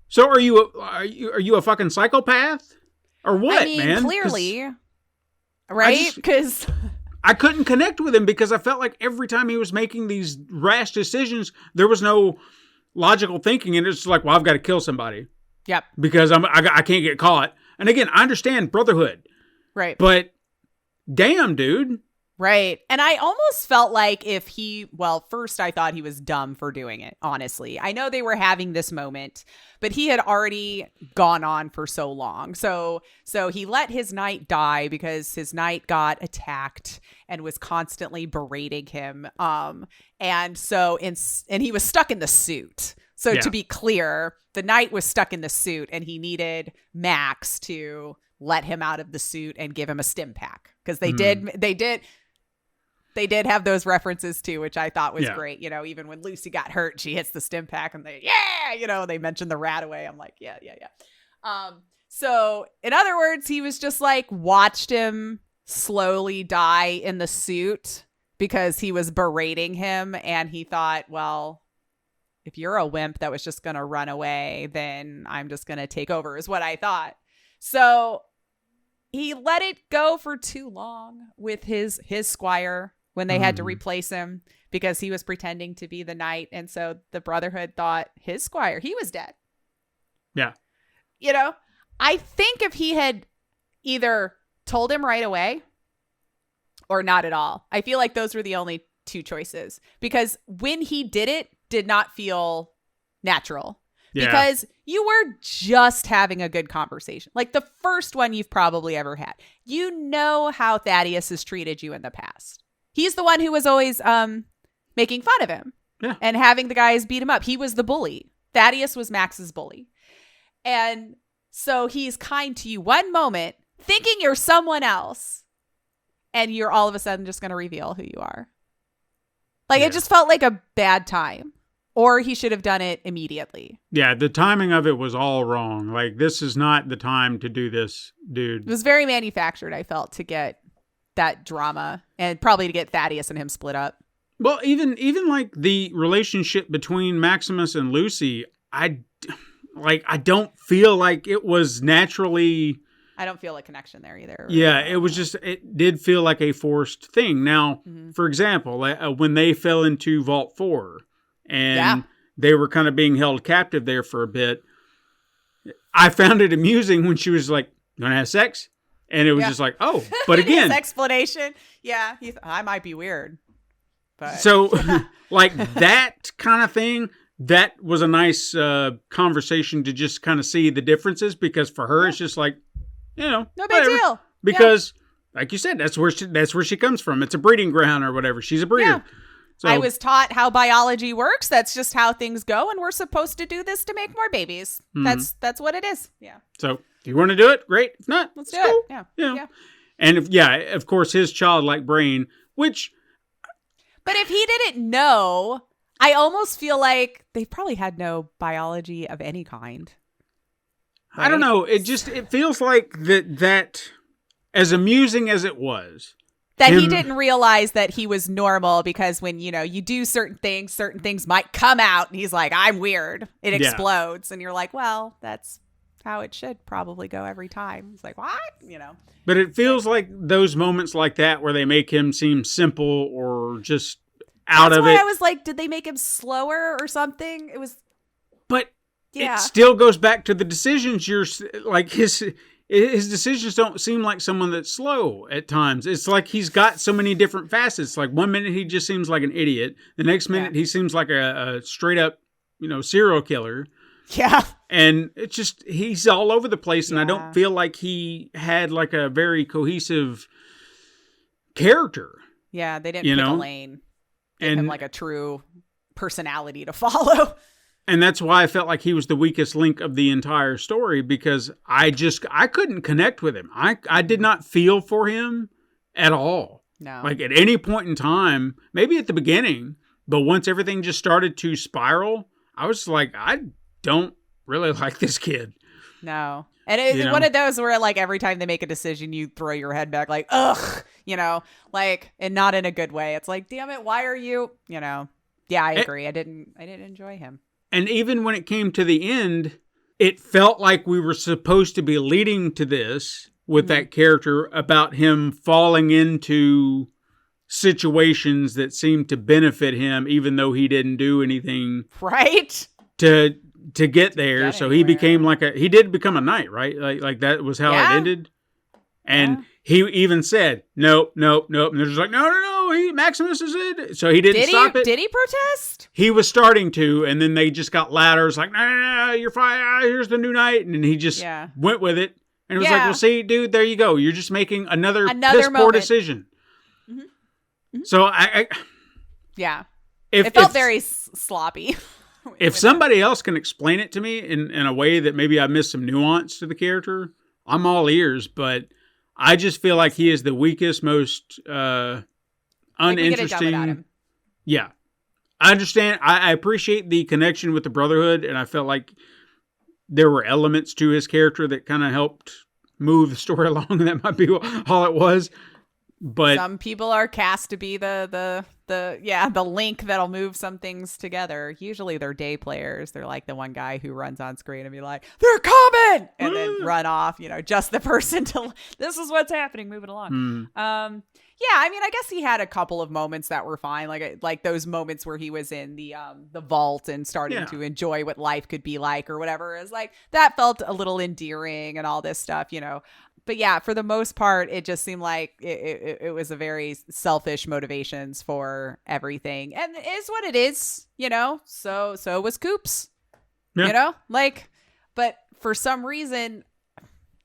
so are you a fucking psychopath? Or what, I mean, man? 'Cause clearly. Right? Because I couldn't connect with him because I felt like every time he was making these rash decisions, there was no logical thinking, and it's like, well, I've got to kill somebody Yep. because I can't get caught. And again, I understand Brotherhood, Right. but damn, dude. Right. And I almost felt like first I thought he was dumb for doing it, honestly. I know they were having this moment, but he had already gone on for so long. So he let his knight die because his knight got attacked and was constantly berating him. And he was stuck in the suit. So Yeah. to be clear, the knight was stuck in the suit and he needed Max to let him out of the suit and give him a stim pack, because they did have those references too, which I thought was great. You know, even when Lucy got hurt, she hits the stim pack and they mentioned the rat away. I'm like, yeah. So in other words, he was just like watched him slowly die in the suit because he was berating him. And he thought, well, if you're a wimp that was just going to run away, then I'm just going to take over, is what I thought. So he let it go for too long with his squire when they had to replace him because he was pretending to be the knight. And so the Brotherhood thought his squire, he was dead. Yeah. You know, I think if he had either told him right away or not at all, I feel like those were the only two choices, because when he did not feel natural. Yeah. Because you were just having a good conversation. Like the first one you've probably ever had. You know how Thaddeus has treated you in the past. He's the one who was always making fun of him and having the guys beat him up. He was the bully. Thaddeus was Max's bully. And so he's kind to you one moment, thinking you're someone else. And you're all of a sudden just going to reveal who you are. Like it just felt like a bad time. Or he should have done it immediately. Yeah, the timing of it was all wrong. Like, this is not the time to do this, dude. It was very manufactured, I felt, to get that drama and probably to get Thaddeus and him split up. Well, even like the relationship between Maximus and Lucy, I don't feel like it was naturally. I don't feel a connection there either. Yeah, it did feel like a forced thing. Now, for example, when they fell into Vault 4 and they were kind of being held captive there for a bit, I found it amusing when she was like, "You want to have sex?" And it was just like, oh, but again, his explanation. Yeah, I might be weird. But so like that kind of thing, that was a nice conversation to just kind of see the differences, because for her, it's just like, no big whatever. deal. Because like you said, that's where she comes from. It's a breeding ground or whatever. She's a breeder. Yeah. So, I was taught how biology works. That's just how things go, and we're supposed to do this to make more babies. That's what it is. Yeah. So if you want to do it, great. If not, Let's it's do cool. it. Yeah. You know. Yeah. And of course, his childlike brain, which But if he didn't know, I almost feel like they probably had no biology of any kind. I don't know. It feels like that as amusing as it was, that he him- didn't realize that he was normal, because when, you do certain things might come out, and he's like, I'm weird. It Yeah. explodes. And you're like, well, that's how it should probably go every time. It's like, what? But it feels like those moments like that where they make him seem simple or just out That's of why it. I was like, did they make him slower or something? It was, But yeah. it still goes back to the decisions. You're like his decisions don't seem like someone that's slow at times. It's like he's got so many different facets. Like 1 minute he just seems like an idiot. The next minute he seems like a straight up, serial killer. Yeah. And it's just, he's all over the place. And I Yeah. don't feel like he had like a very cohesive character. Yeah. They didn't You pick a know? lane. Give him And like a true personality to follow. And that's why I felt like he was the weakest link of the entire story, because I couldn't connect with him. I did not feel for him at all. No. Like at any point in time, maybe at the beginning, but once everything just started to spiral, I was like, I don't really like this kid. No. And it's You know? one of those where, like, every time they make a decision, you throw your head back, like, ugh, like, and not in a good way. It's like, damn it, why are you, Yeah, I agree. I didn't enjoy him. And even when it came to the end, it felt like we were supposed to be leading to this with that character about him falling into situations that seemed to benefit him, even though he didn't do anything Right? to get there. get So he anywhere. became he did become a knight, right? Like that was how Yeah. it ended. And he even said, nope. And they're just like, no, Maximus is it. So he didn't stop it. Did he protest? He was starting to, and then they just got louder. It's like, no, you're fine. Here's the new knight. And then he just Yeah. went with it. And it was like, Yeah. well, see, dude, there you go. You're just making another piss poor moment. decision. So I Yeah. if It felt if- very sloppy. if somebody else can explain it to me in a way that maybe I missed some nuance to the character, I'm all ears. But I just feel like he is the weakest, most I think we get it done without uninteresting. him. Yeah. I understand. I appreciate the connection with the Brotherhood, and I felt like there were elements to his character that kind of helped move the story along. That might be all it was. But Some people are cast to be the link that'll move some things together. Usually they're day players. They're like the one guy who runs on screen and be like, they're coming, and then run off, just the person to, this is what's happening, moving along. Yeah, I mean, I guess he had a couple of moments that were fine, like those moments where he was in the vault and starting Yeah. to enjoy what life could be like or whatever. Is like that felt a little endearing and all this stuff, But yeah, for the most part, it just seemed like it was a very selfish motivations for everything, and it is what it is, So was Coops, Yeah. But for some reason,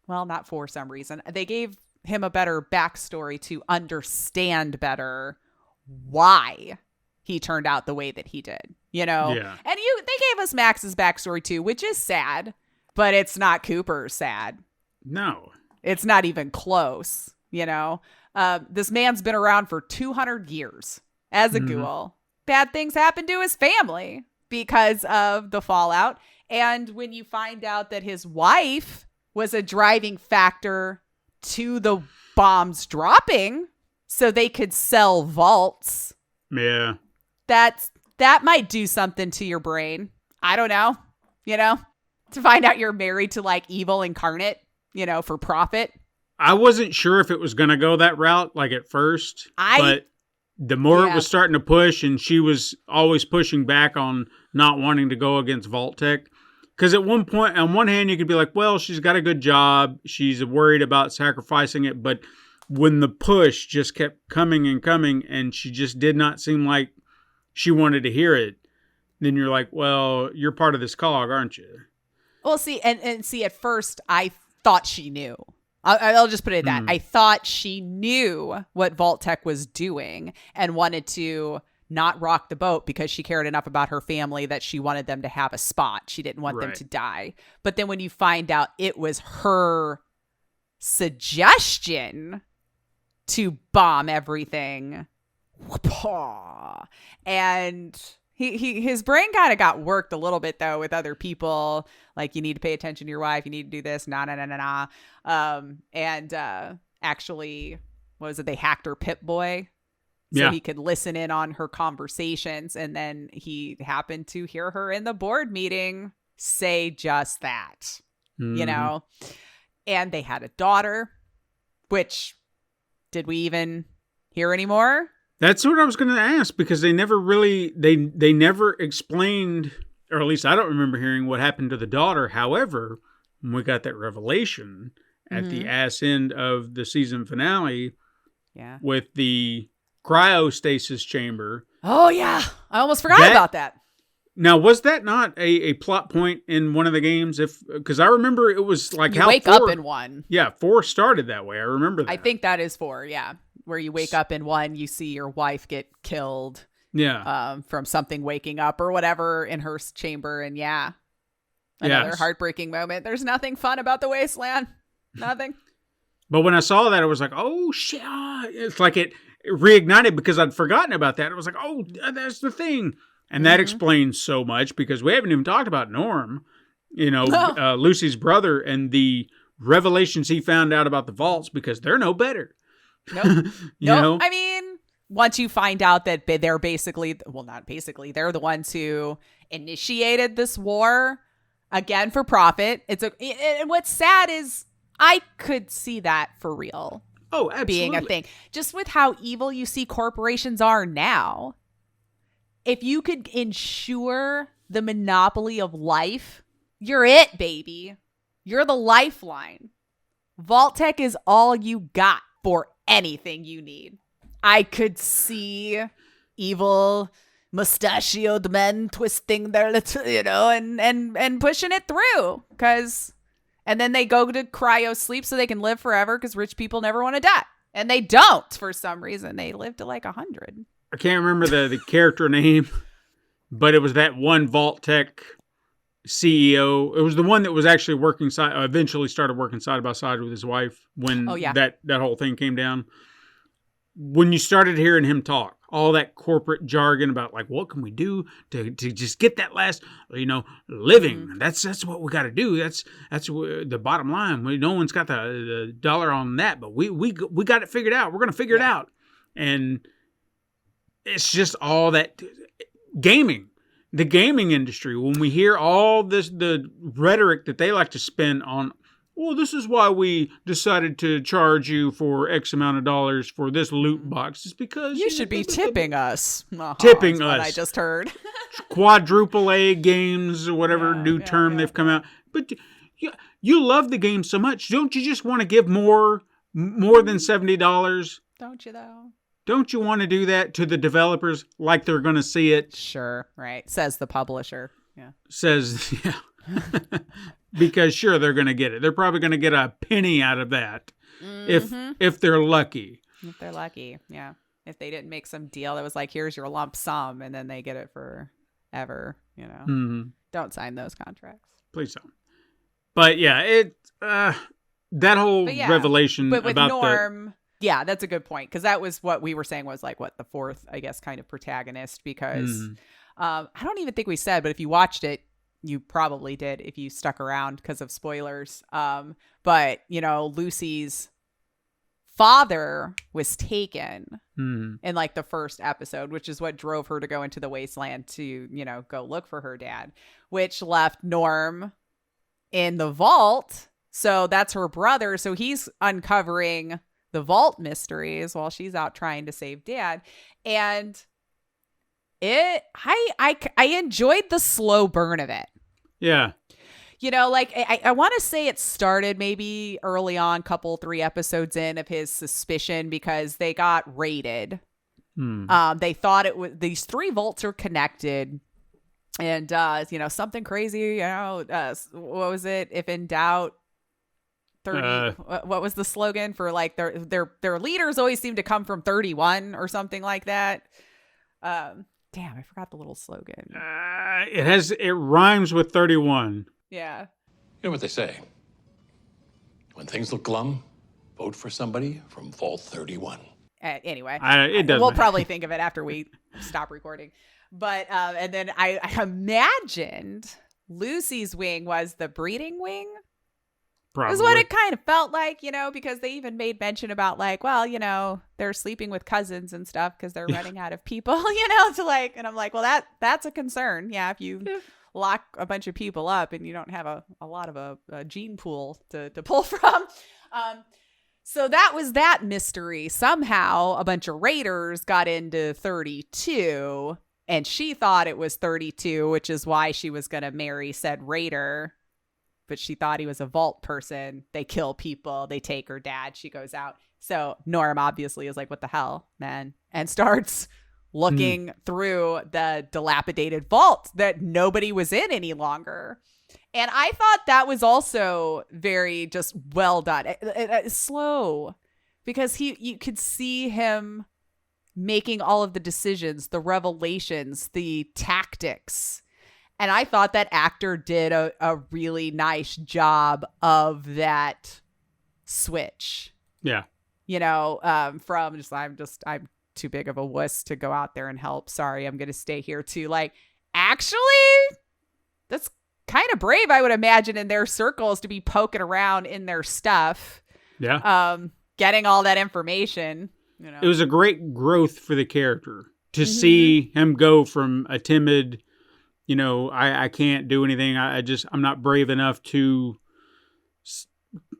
well, not for some reason, they gave him a better backstory to understand better why he turned out the way that he did, Yeah. And they gave us Max's backstory too, which is sad, but it's not Cooper's sad. no. It's not even close, This man's been around for 200 years as a ghoul. Bad things happen to his family because of the fallout. And when you find out that his wife was a driving factor to the bombs dropping so they could sell vaults, Yeah. that might do something to your brain. I don't know, to find out you're married to like evil incarnate, for profit. I wasn't sure if it was going to go that route, at first. But the more it was starting to push, and she was always pushing back on not wanting to go against Vault-Tec. Because at one point, on one hand, you could be like, well, she's got a good job. She's worried about sacrificing it. But when the push just kept coming and coming, and she just did not seem like she wanted to hear it, then you're like, well, you're part of this cog, aren't you? Well, see, and see, at first, I thought she knew. I'll just put it at that. I thought she knew what Vault-Tec was doing and wanted to not rock the boat because she cared enough about her family that she wanted them to have a spot. She didn't want them Right. to die. But then when you find out it was her suggestion to bomb everything, and his brain kind of got worked a little bit though with other people. Like, you need to pay attention to your wife. You need to do this. And actually, what was it? They hacked her Pip-Boy so Yeah. he could listen in on her conversations. And then he happened to hear her in the board meeting say just that, you know? And they had a daughter, which did we even hear anymore? That's what I was going to ask, because they never really, they never explained, or at least I don't remember hearing what happened to the daughter. However, when we got that revelation at the ass end of the season finale Yeah. with the cryostasis chamber. Oh, yeah. I almost forgot That- about that. Now, was that not a plot point in one of the games? Because I remember it was like You how wake 4, up in one. Yeah, 4 started that way. I remember that. I think that is 4, yeah. Where you wake up in one, you see your wife get killed Yeah. from something waking up or whatever in her chamber. And yeah, another Yes. heartbreaking moment. There's nothing fun about the wasteland. Nothing. But when I saw that, I was like, oh, shit. It's like it reignited because I'd forgotten about that. It was like, oh, that's the thing. And that explains so much, because we haven't even talked about Norm, you know, No. Lucy's brother, and the revelations he found out about the vaults, because they're no better. Nope. You Nope. know? I mean, once you find out that they're basically, well, not basically, they're the ones who initiated this war, again, for profit. And what's sad is I could see that for real Oh, absolutely. being a thing. Just with how evil you see corporations are now. If you could ensure the monopoly of life, you're it, baby. You're the lifeline. Vault-Tec is all you got for anything you need. I could see evil mustachioed men twisting their little, you know, and pushing it through. And then they go to cryo sleep so they can live forever, because rich people never want to die. And they don't, for some reason. They live to like 100. I can't remember the character name, but it was that one Vault-Tec CEO. It was the one that was actually eventually started working side by side with his wife when Oh, yeah. that whole thing came down. When you started hearing him talk, all that corporate jargon about like, what can we do to just get that last, you know, living? That's what we got to do. That's the bottom line. No one's got the dollar on that, but we got it figured out. We're going to figure it out. And it's just all that gaming, the gaming industry. When we hear all this, the rhetoric that they like to spend on, well, this is why we decided to charge you for X amount of dollars for this loot box. It's because You should be tipping us. Tipping is what us. I just heard. quadruple A games or whatever Yeah, new yeah, term yeah. they've come out. But you love the game so much. Don't you just want to give more than $70? Don't you, though? Don't you want to do that to the developers like they're going to see it? Sure, right. Says the publisher. Yeah. Says, yeah. Because sure, they're going to get it. They're probably going to get a penny out of that if they're lucky. If they're lucky, yeah. If they didn't make some deal that was like, here's your lump sum, and then they get it forever, you know. Mhm. Don't sign those contracts. Please don't. But yeah, that whole But yeah, revelation But with about Norm, yeah, that's a good point, because that was what we were saying was like what the fourth, I guess, kind of protagonist, because I don't even think we said, but if you watched it, you probably did if you stuck around because of spoilers. But you know, Lucy's father was taken in like the first episode, which is what drove her to go into the wasteland to, you know, go look for her dad, which left Norm in the vault. So that's her brother. So he's uncovering the vault mysteries while she's out trying to save dad. And I enjoyed the slow burn of it. Yeah. You know, like I want to say it started maybe early on, 3 episodes in of his suspicion, because they got raided. They thought it was these 3 vaults are connected, and you know, something crazy. You know, what was it? If in doubt, 30. What was the slogan for like their leaders always seem to come from 31 or something like that. Damn, I forgot the little slogan. It rhymes with 31. Yeah. You know what they say? When things look glum, vote for somebody from Vault 31. Anyway, It doesn't we'll matter. probably think of it after we stop recording. But and then I imagined Lucy's wing was the breeding wing, Probably. Is what it kind of felt like, because they even made mention about like, well, they're sleeping with cousins and stuff because they're running out of people, to like, and I'm like, well, that's a concern. Yeah. If you lock a bunch of people up and you don't have a lot of a gene pool to pull from. So that was that mystery. Somehow a bunch of raiders got into 32 and she thought it was 32, which is why she was going to marry said raider. But she thought he was a vault person. They kill people. They take her dad. She goes out. So Norm obviously is like, what the hell, man? And starts looking through the dilapidated vault that nobody was in any longer. And I thought that was also very just well done. Slow. Because you could see him making all of the decisions, the revelations, the tactics. And I thought that actor did a really nice job of that switch. Yeah. From I'm too big of a wuss to go out there and help. Sorry, I'm going to stay here too. Like, actually, that's kind of brave, I would imagine, in their circles to be poking around in their stuff. Yeah. Getting all that information. It was a great growth for the character to see him go from a timid, I can't do anything. I'm not brave enough to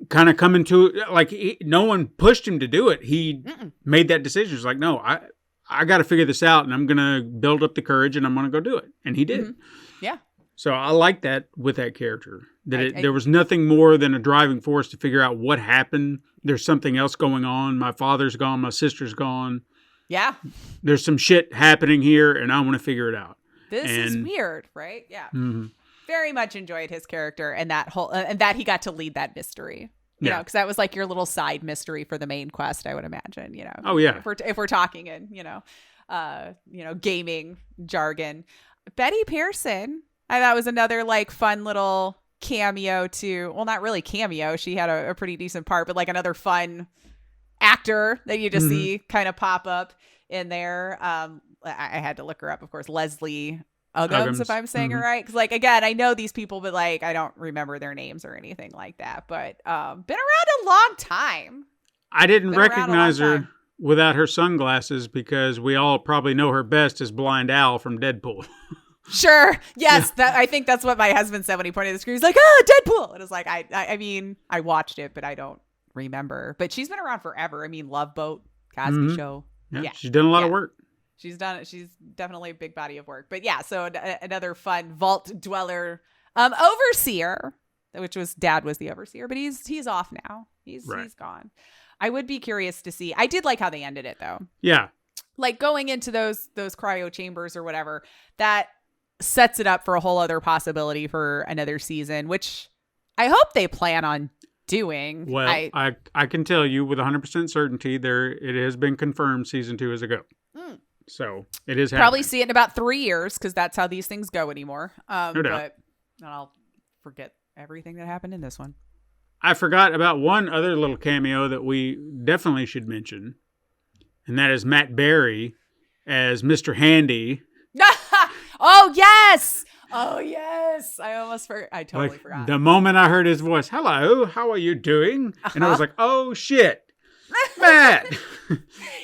kind of come into like no one pushed him to do it. He made that decision. He's like, no, I got to figure this out, and I'm gonna build up the courage, and I'm gonna go do it. And he did. Yeah. So I like that with that character. That there was nothing more than a driving force to figure out what happened. There's something else going on. My father's gone. My sister's gone. Yeah. There's some shit happening here, and I want to figure it out. This is weird, right? Yeah. Very much enjoyed his character and that whole, and that he got to lead that mystery. Because that was like your little side mystery for the main quest, I would imagine. Oh yeah. If we're talking in gaming jargon, Betty Pearson, I thought was another like fun little cameo to. Well, not really cameo. She had a pretty decent part, but like another fun actor that you just see kind of pop up in there. I had to look her up, of course. Leslie Uggams, if I'm saying it right. Because, like, again, I know these people, but, like, I don't remember their names or anything like that. But been around a long time. I didn't recognize her without her sunglasses because we all probably know her best as Blind Al from Deadpool. Sure. Yes. Yeah. I think that's what my husband said when he pointed at the screen. He's like, Deadpool. And it's like, I mean, I watched it, but I don't remember. But she's been around forever. I mean, Love Boat, Cosby Show. Yeah. She's done a lot of work. She's definitely a big body of work. But yeah, so another fun vault dweller overseer, which was dad was the overseer, but he's off now. He's gone. I would be curious to see. I did like how they ended it though. Yeah. Like going into those cryo chambers or whatever, that sets it up for a whole other possibility for another season, which I hope they plan on doing. Well, I can tell you with 100% certainty it has been confirmed season 2 is a go. So it is probably happening. see it in about 3 years because that's how these things go anymore. No doubt. But I'll forget everything that happened in this one. I forgot about one other little cameo that we definitely should mention, and that is Matt Berry as Mr. Handy. Oh yes! Oh yes! I totally forgot. The moment I heard his voice, "Hello, how are you doing?" And I was like, "Oh shit, Matt!"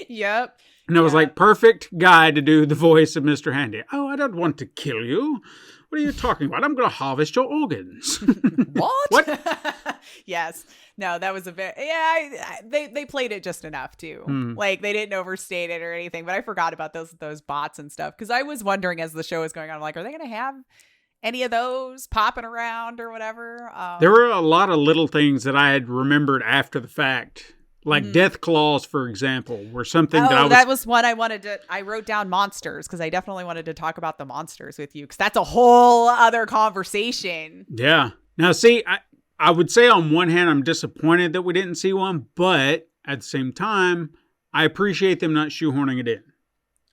Yep. And I was like, perfect guy to do the voice of Mr. Handy. Oh, I don't want to kill you. What are you talking about? I'm going to harvest your organs. What? Yes. No, that was a bit. Yeah, they played it just enough too. Like they didn't overstate it or anything. But I forgot about those bots and stuff because I was wondering as the show was going on, I'm like, are they going to have any of those popping around or whatever? There were a lot of little things that I had remembered after the fact. Like Death Claws, for example, were something that was what I wanted to. I wrote down monsters because I definitely wanted to talk about the monsters with you because that's a whole other conversation. Yeah. Now, see, I would say on one hand, I'm disappointed that we didn't see one, but at the same time, I appreciate them not shoehorning it in.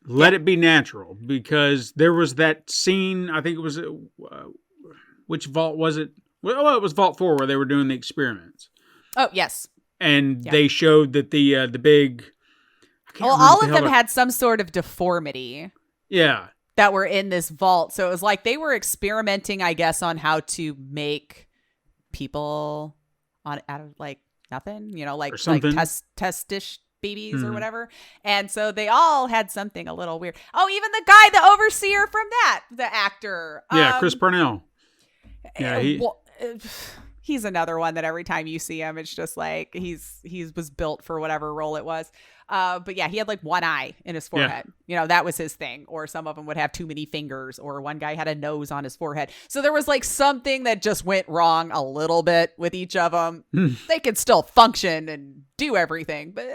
Let it be natural because there was that scene. I think it was which vault was it? Well, it was Vault 4 where they were doing the experiments. Oh yes. And they showed that the big... all of them had some sort of deformity. Yeah. That were in this vault. So it was like they were experimenting, I guess, on how to make people on out of like nothing, you know, like Or something. testish babies or whatever. And so they all had something a little weird. Oh, even the guy, the overseer from the actor. Yeah, Chris Parnell. Yeah, He's another one that every time you see him, it's just like he was built for whatever role it was. But yeah, he had like one eye in his forehead. You know, that was his thing. Or some of them would have too many fingers, or one guy had a nose on his forehead. So there was like something that just went wrong a little bit with each of them. They could still function and do everything, but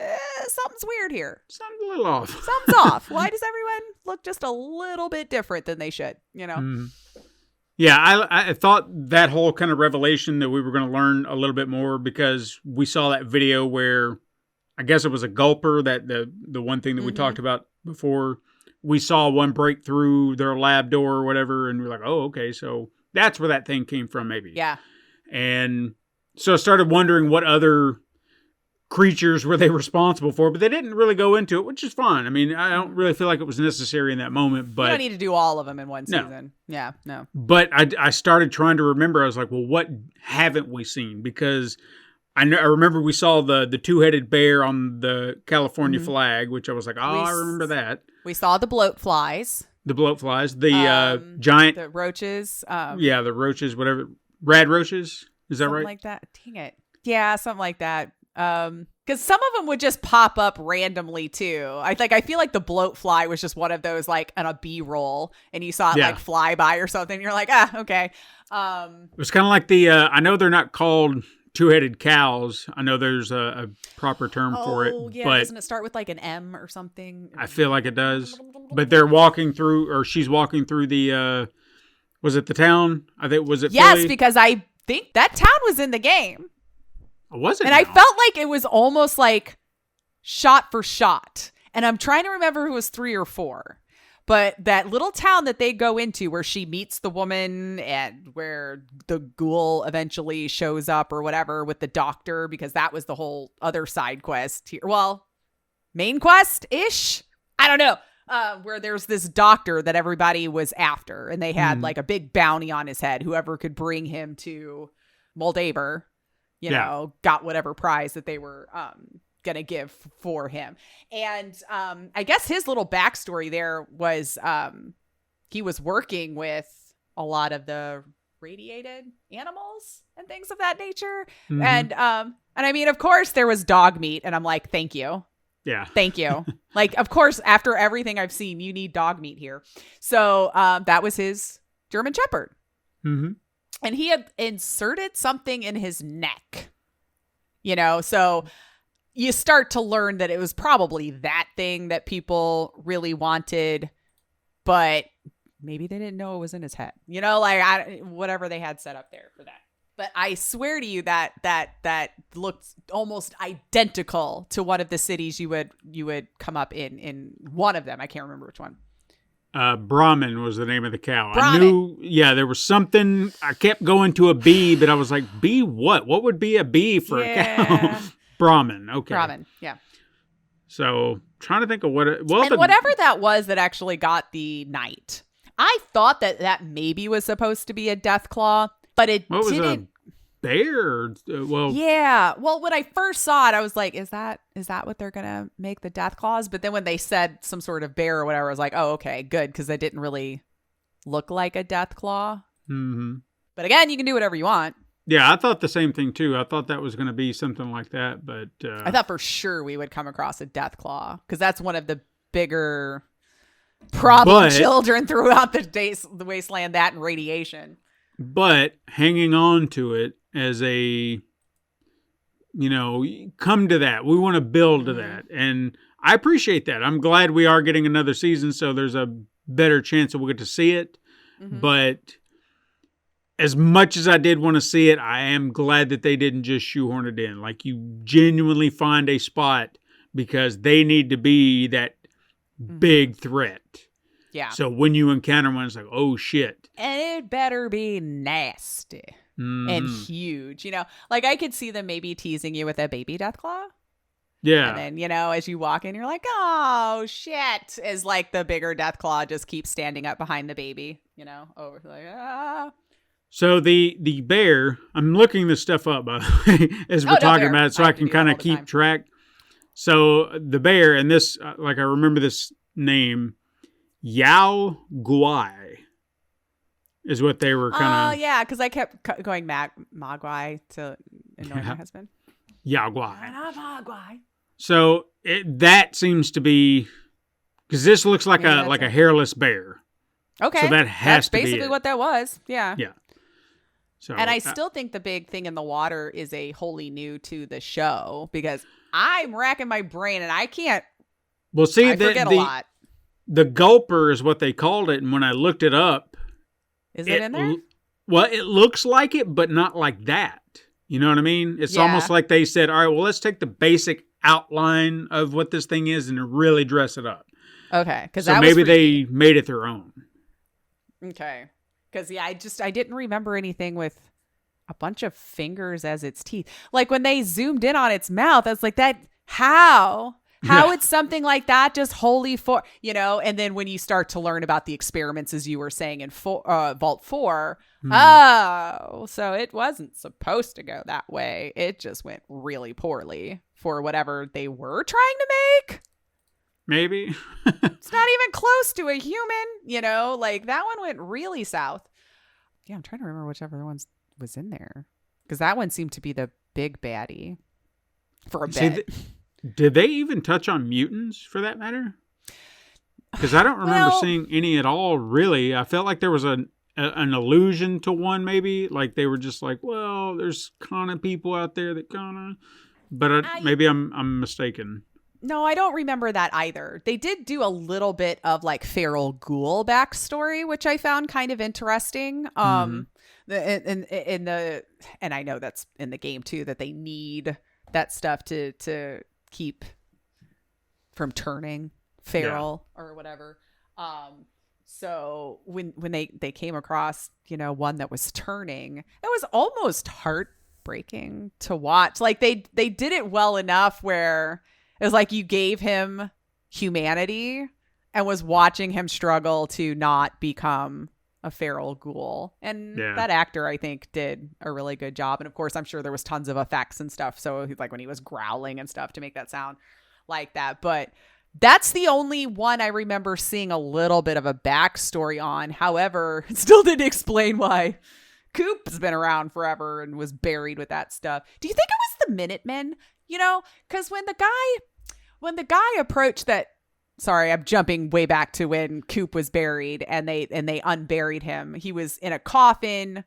something's weird here. Something's a little off. Something's off. Why does everyone look just a little bit different than they should? You know? Yeah, I thought that whole kind of revelation that we were going to learn a little bit more, because we saw that video where I guess it was a gulper, that the one thing that we talked about before. We saw one break through their lab door or whatever, and we're like, oh, okay, so that's where that thing came from, maybe. Yeah. And so I started wondering what other creatures were they responsible for, but they didn't really go into it, which is fine. I mean, I don't really feel like it was necessary in that moment, but You don't need to do all of them in one No. season. Yeah, no. but I started trying to remember. I was like, well, what haven't we seen? Because I remember we saw the two-headed bear on the California flag, which I was like, oh, I remember that. We saw the bloat flies, The bloat flies, the giant, the roaches, yeah, the roaches, whatever, rad roaches. Is that something right? like that. Dang it. Yeah, something like that. Because some of them would just pop up randomly too. I feel like the bloat fly was just one of those like on a B-roll, and you saw it Yeah. like fly by or something. And you're like, okay. It was kind of like the. I know they're not called two-headed cows. I know there's a proper term for it, yeah. but Doesn't it start with like an M or something? I feel like it does. But they're walking through, or she's walking through the. Was it the town? I think was it. Yes, Philly? because I think that town was in the game. Was it? And I now? felt like it was almost like shot for shot. And I'm trying to remember who was 3 or 4. But that little town that they go into where she meets the woman and where the ghoul eventually shows up or whatever with the doctor, because that was the whole other side quest here. Well, main quest-ish? I don't know. Where there's this doctor that everybody was after, and they had like a big bounty on his head. Whoever could bring him to Moldaver, you know, got whatever prize that they were going to give for him. And I guess his little backstory there was he was working with a lot of the radiated animals and things of that nature. And I mean, of course, there was dog meat, and I'm like, thank you. Yeah. Thank you. Like, of course, after everything I've seen, you need dog meat here. So that was his German Shepherd. Mm-hmm. And he had inserted something in his neck, you know, so you start to learn that it was probably that thing that people really wanted, but maybe they didn't know it was in his head, you know, like whatever they had set up there for that. But I swear to you that looked almost identical to one of the cities you would come up in one of them. I can't remember which one. Brahmin was the name of the cow. Brahmin. I knew, yeah, there was something. I kept going to a bee, but I was like, bee what? What would be a bee for a cow? Brahmin. Okay. Brahmin. Yeah. So trying to think of what. And whatever that was that actually got the knight, I thought that maybe was supposed to be a death claw, but it What was didn't. a bear? Well, Yeah. Well, when I first saw it, I was like, is that what they're going to make the death claws? But then when they said some sort of bear or whatever, I was like, oh, okay, good. Because it didn't really look like a death claw. mm-hmm. But again, you can do whatever you want. Yeah, I thought the same thing too. I thought that was going to be something like that, but I thought for sure we would come across a death claw because that's one of the bigger problem children throughout the wasteland, that and radiation. But hanging on to it as a, you know, come to that. We want to build to that. And I appreciate that. I'm glad we are getting another season, so there's a better chance that we'll get to see it. But as much as I did want to see it, I am glad that they didn't just shoehorn it in. Like, you genuinely find a spot because they need to be that big threat. Yeah. So when you encounter one, it's like, oh, shit. And it better be nasty and huge. You know, like I could see them maybe teasing you with a baby deathclaw. Yeah. And then, you know, as you walk in, you're like, oh, shit. As like the bigger deathclaw just keeps standing up behind the baby, you know, over like, ah. So the bear, I'm looking this stuff up by the way as we're no, talking bear. about it, so I I have to can do that kind all of the keep time. track. So the bear, and this, like I remember this name, Yao Guai, is what they were Oh, kind of. yeah, because I kept going Mogwai to annoy my husband. Yao Guai. Mogwai. So that seems to be because this looks like Maybe a that's like a it. hairless bear. Okay. So that has That's to be basically it. what that was. Yeah. Yeah. So And I still think the big thing in the water is a wholly new to the show because I'm racking my brain and I can't. well see I forget a lot. the gulper is what they called it, and when I looked it up, Is it in there? Well, it looks like it, but not like that. You know what I mean? It's Yeah. almost like they said, all right, well, let's take the basic outline of what this thing is and really dress it up. Okay. Because So maybe they made it their own. Okay. Because, yeah, I didn't remember anything with a bunch of fingers as its teeth. Like when they zoomed in on its mouth, I was like, how Yeah. would something like that just wholly and then when you start to learn about the experiments, as you were saying in Vault 4, oh, so it wasn't supposed to go that way. It just went really poorly for whatever they were trying to make. Maybe. It's not even close to a human, like that one went really south. Yeah, I'm trying to remember whichever one was in there because that one seemed to be the big baddie for a See, bit. Did they even touch on mutants for that matter? Because I don't remember Well- seeing any at all, really. I felt like there was an allusion to one, maybe. Like they were just like, well, there's kind of people out there that kind of. But maybe I'm mistaken. No, I don't remember that either. They did do a little bit of like feral ghoul backstory, which I found kind of interesting. And I know that's in the game too, that they need that stuff to keep from turning feral or whatever. So when they came across, one that was turning, it was almost heartbreaking to watch. Like they did it well enough where it was like you gave him humanity and was watching him struggle to not become a feral ghoul. And that actor, I think, did a really good job. And of course, I'm sure there was tons of effects and stuff. So like when he was growling and stuff to make that sound like that. But that's the only one I remember seeing a little bit of a backstory on. However, it still didn't explain why Coop's been around forever and was buried with that stuff. Do you think it was the Minutemen? Because when the guy approached that, sorry, I'm jumping way back to when Coop was buried and they unburied him. He was in a coffin.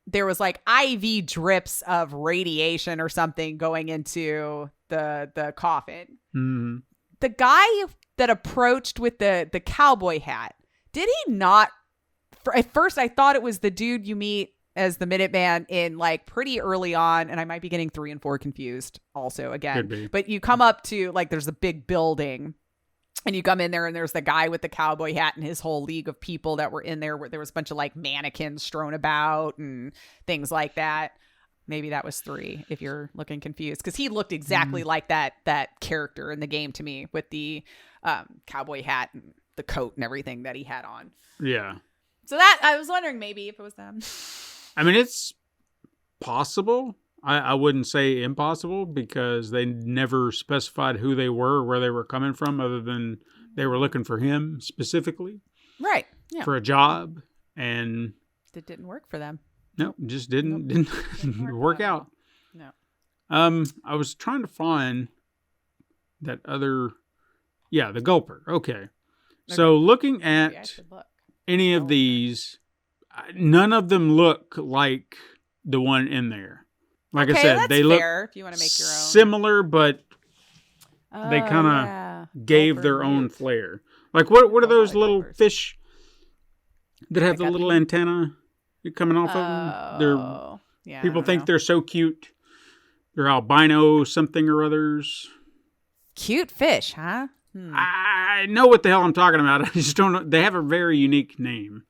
There was like IV drips of radiation or something going into the coffin. Mm-hmm. The guy that approached with the cowboy hat, did he not? At first, I thought it was the dude you meet as the Minuteman in like pretty early on, and I might be getting 3 and 4 confused also again. Could be. But you come up to like there's a big building, and you come in there, and there's the guy with the cowboy hat and his whole league of people that were in there. Where there was a bunch of like mannequins strewn about and things like that. Maybe that was 3 if you're looking confused, because he looked exactly like that character in the game to me with the cowboy hat and the coat and everything that he had on. Yeah. So that I was wondering maybe if it was them. I mean, it's possible. I wouldn't say impossible because they never specified who they were or where they were coming from other than they were looking for him specifically Right. Yeah. for a job. And It didn't work for them. no, just didn't Didn't work for them. out. No. I was trying to find that other, the gulper. Okay. So looking Maybe I at should look. any of these, none of them look like the one in there. Like Okay, I said, that's they look fair if you want to make your own. similar, but they Oh, kind of yeah. gave Gulper their own root. flair. Like what are those like little gulpers. fish that have the Like little antenna coming off of them? Oh, yeah. People I don't think know. they're so cute. They're albino something or others. Cute fish, huh? I know what the hell I'm talking about. I just don't know. They have a very unique name.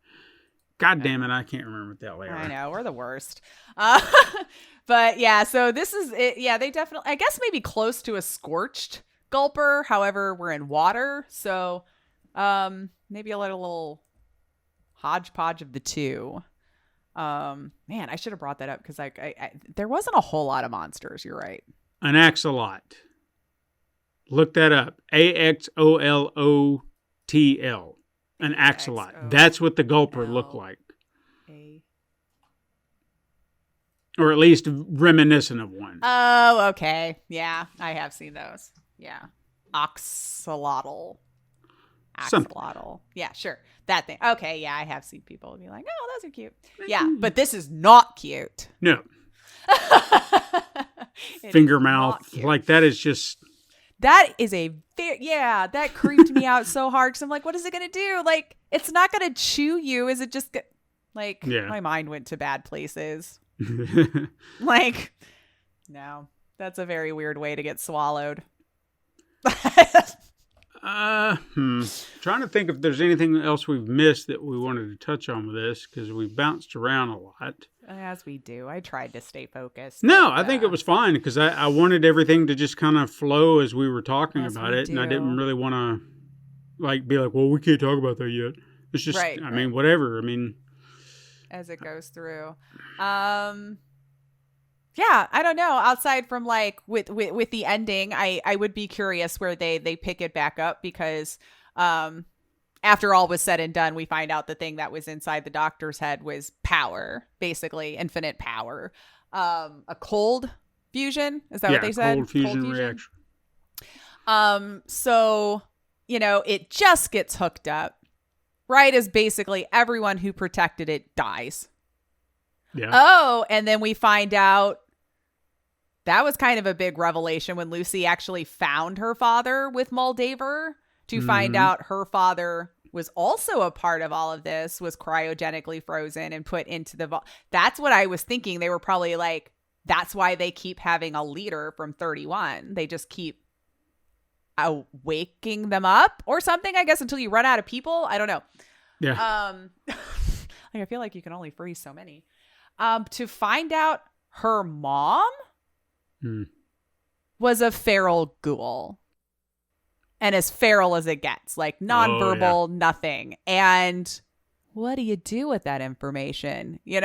God damn it, I can't remember what the hell they are. I know, we're the worst. But yeah, so this is it. Yeah, they definitely, I guess maybe close to a scorched gulper. However, we're in water. So maybe a little hodgepodge of the two. Man, I should have brought that up because there wasn't a whole lot of monsters. You're right. An axolot. Look that up. AXOLOTL. An axolot. That's what the gulper looked like. Or at least reminiscent of one. Oh, okay. Yeah, I have seen those. Yeah. Axolotl. Axolotl. Yeah, sure. That thing. Okay, yeah, I have seen people be like, oh, those are cute. Yeah, but this is not cute. No. It Finger is mouth. not cute. Like, that is just... That is that creeped me out so hard because I'm like, what is it going to do? Like, it's not going to chew you. Is it just... My mind went to bad places. Like, no, that's a very weird way to get swallowed. Trying to think if there's anything else we've missed that we wanted to touch on with this, because we bounced around a lot. As we do. I tried to stay focused. No, I think it was fine because I wanted everything to just kind of flow as we were talking As about we it, and I do. didn't really want to be like, well, we can't talk about that yet. It's just, Right, I mean, whatever. I mean, as it goes through. Yeah, I don't know. Outside from like with the ending, I would be curious where they pick it back up because after all was said and done, we find out the thing that was inside the doctor's head was power, basically infinite power. A cold fusion, is that what they said? Cold fusion reaction. So, it just gets hooked up right as basically everyone who protected it dies. Yeah. Oh, and then we find out that was kind of a big revelation when Lucy actually found her father with Moldaver to find out her father was also a part of all of this, was cryogenically frozen and put into the vault. That's what I was thinking. They were probably like, that's why they keep having a leader from 31. They just keep waking them up or something, I guess, until you run out of people. I don't know. Yeah. I feel like you can only freeze so many. To find out her mom was a feral ghoul. And as feral as it gets, like nonverbal, nothing. And what do you do with that information? You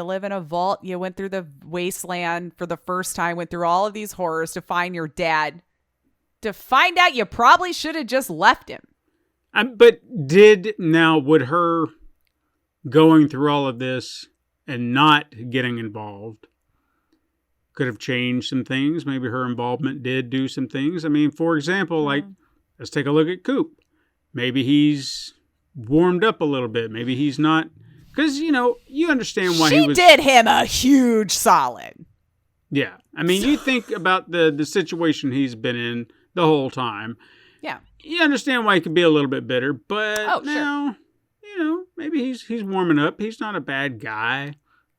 live in a vault. You went through the wasteland for the first time, went through all of these horrors to find your dad. To find out you probably should have just left him. But would her going through all of this and not getting involved could have changed some things? Maybe her involvement did do some things. I mean, for example, let's take a look at Coop. Maybe he's warmed up a little bit. Maybe he's not, because you understand why she did him a huge solid. Yeah, I mean, you think about the situation he's been in the whole time. Yeah, you understand why he could be a little bit bitter, but sure. Maybe he's warming up. He's not a bad guy,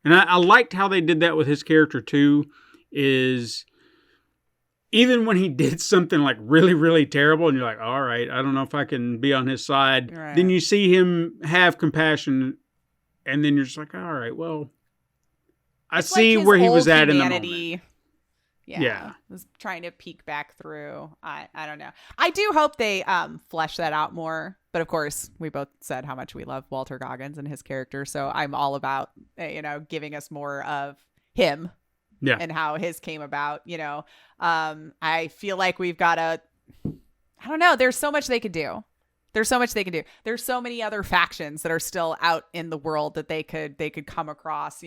and I liked how they did that with his character too. Is even when he did something like really, really terrible, and you're like, all right, I don't know if I can be on his side. Right. Then you see him have compassion, and then you're just like, all right, well, I see where he was at in the moment. Yeah. Was trying to peek back through. I don't know. I do hope they flesh that out more. But of course, we both said how much we love Walter Goggins and his character. So I'm all about, giving us more of him. Yeah. And how his came about, I feel like we've got I don't know. There's so much they could do. There's so many other factions that are still out in the world that they could come across,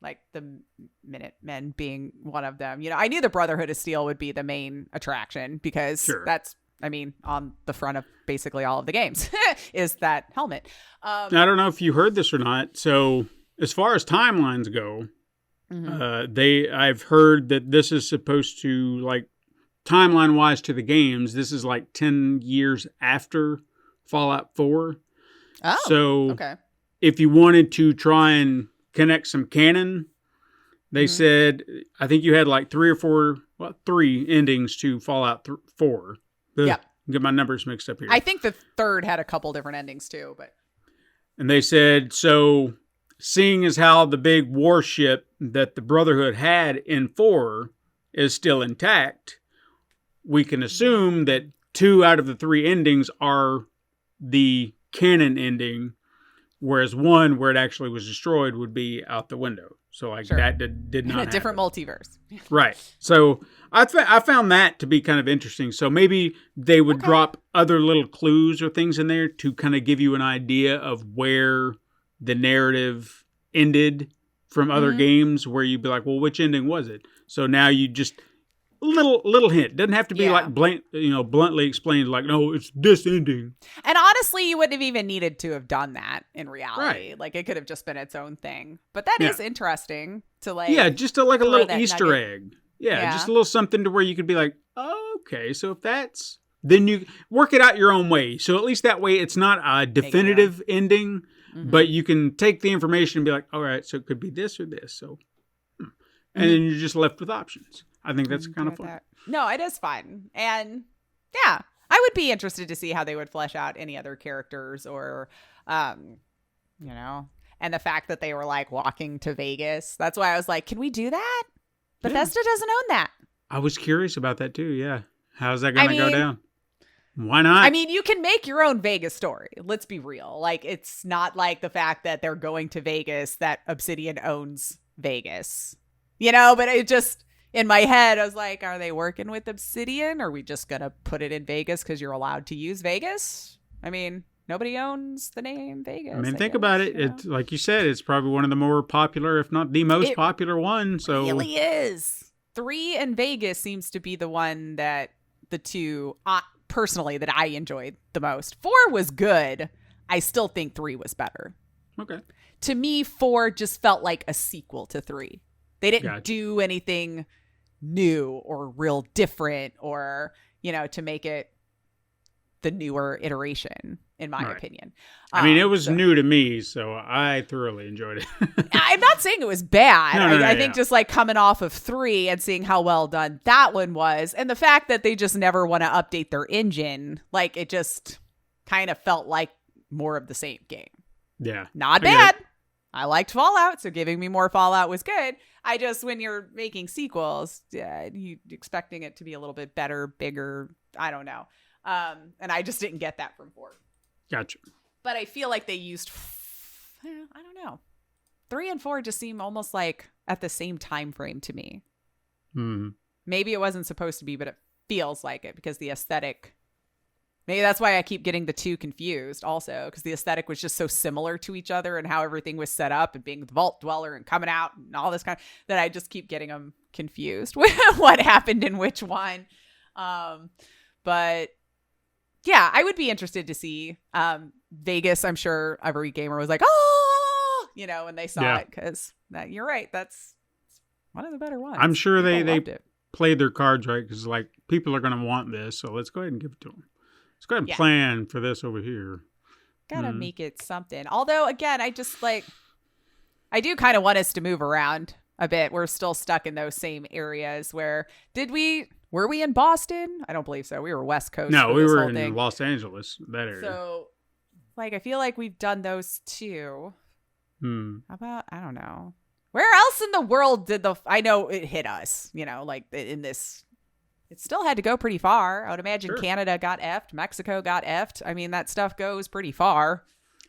like the Minutemen being one of them. I knew the Brotherhood of Steel would be the main attraction because that's, on the front of basically all of the games is that helmet. I don't know if you heard this or not. So as far as timelines go, I've heard that this is supposed to, like, timeline wise to the games, this is like 10 years after Fallout 4. Oh, so okay. If you wanted to try and connect some canon, they said, I think you had like 3 endings to Fallout 4. Yep. Get my numbers mixed up here. I think the third had a couple different endings too, but. And they said, so seeing as how the big warship that the Brotherhood had in 4 is still intact, we can assume that 2 out of the 3 endings are the canon ending whereas one where it actually was destroyed would be out the window. So like Sure. that did In not a different happen. multiverse. Right. So I found that to be kind of interesting. So maybe they would drop other little clues or things in there to kind of give you an idea of where the narrative ended from other games, where you'd be like, well, which ending was it? So now you just little hint. Doesn't have to be Yeah. like bluntly explained like, no, it's this ending. And honestly, you wouldn't have even needed to have done that in reality. Right. Like it could have just been its own thing. But that Yeah. is interesting to like. Yeah, just like a throw little that Easter nugget. egg. Yeah, Yeah. just a little something to where you could be like, oh, okay, so if that's, then you work it out your own way. So at least that way it's not a definitive ending, Mm-hmm. but you can take the information and be like, all right, so it could be this or this. So, and then you're just left with options. I think that's kind of fun. That. No, it is fun. And yeah, I would be interested to see how they would flesh out any other characters or, and the fact that they were like walking to Vegas. That's why I was like, can we do that? Bethesda doesn't own that. I was curious about that too. Yeah. How's that going to go mean- down? Why not? I mean, you can make your own Vegas story. Let's be real. Like, it's not like the fact that they're going to Vegas that Obsidian owns Vegas, but it just, in my head, I was like, are they working with Obsidian? Are we just going to put it in Vegas because you're allowed to use Vegas? I mean, nobody owns the name Vegas. I mean, think guess, about it. It's like you said, it's probably one of the more popular, if not the most It popular one. So really is. 3 in Vegas seems to be the one that the two, personally, that I enjoyed the most. 4 was good. I still think 3 was better. okay. To me, 4 just felt like a sequel to 3. They didn't Gotcha. do anything new or real different or, to make it the newer iteration, in my Right. opinion. I mean, it was so- new to me, so I thoroughly enjoyed it. I'm not saying it was bad. No, I think yeah. just like coming off of 3 and seeing how well done that one was, and the fact that they just never want to update their engine, like it just kind of felt like more of the same game. Yeah. Not I get bad. it. I liked Fallout, so giving me more Fallout was good. I just, when you're making sequels, you expecting it to be a little bit better, bigger. I don't know. And I just didn't get that from 4. Gotcha. But I feel like they used, I don't know. 3 and 4 just seem almost like at the same time frame to me. Hmm. Maybe it wasn't supposed to be, but it feels like it because the aesthetic. Maybe that's why I keep getting the 2 confused also, because the aesthetic was just so similar to each other and how everything was set up and being the vault dweller and coming out and all this kind of, that I just keep getting them confused with what happened in which one. But yeah, I would be interested to see Vegas. I'm sure every gamer was like, oh, when they saw Yeah. it, because you're right. That's one of the better ones. I'm sure People they loved it. played their cards right because like people are going to want this, so let's go ahead and give it to them. Let's go ahead and Yeah. plan for this over here. Gotta make it something. Although, again, I just I do kind of want us to move around a bit. We're still stuck in those same areas were we in Boston? I don't believe so. We were West Coast. No, for we this were whole in thing. Los Angeles, that area. So, I feel like we've done those too. Hmm. How about, I don't know. Where else in the world did I know it hit us, in this, it still had to go pretty far. I would imagine Sure. Canada got effed. Mexico got effed. I mean, that stuff goes pretty far.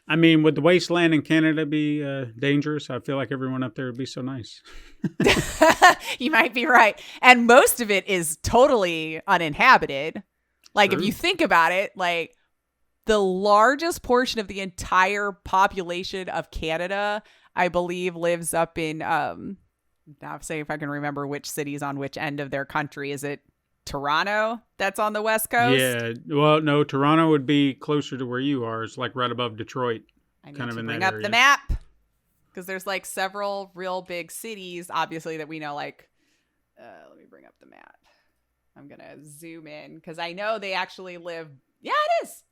I mean, would the wasteland in Canada be dangerous? I feel like everyone up there would be so nice. You might be right. And most of it is totally uninhabited. Like, if True. you think about it, like, the largest portion of the entire population of Canada, I believe, lives up in, now say if I can remember which city's on which end of their country. Is it Toronto that's on the West Coast? Yeah. Well, no, Toronto would be closer to where you are. It's like right above Detroit. I need kind of to in bring that up area. the map because there's like several real big cities, obviously, that we know. Like, let me bring up the map. I'm gonna zoom in because I know they actually live. Yeah, it is.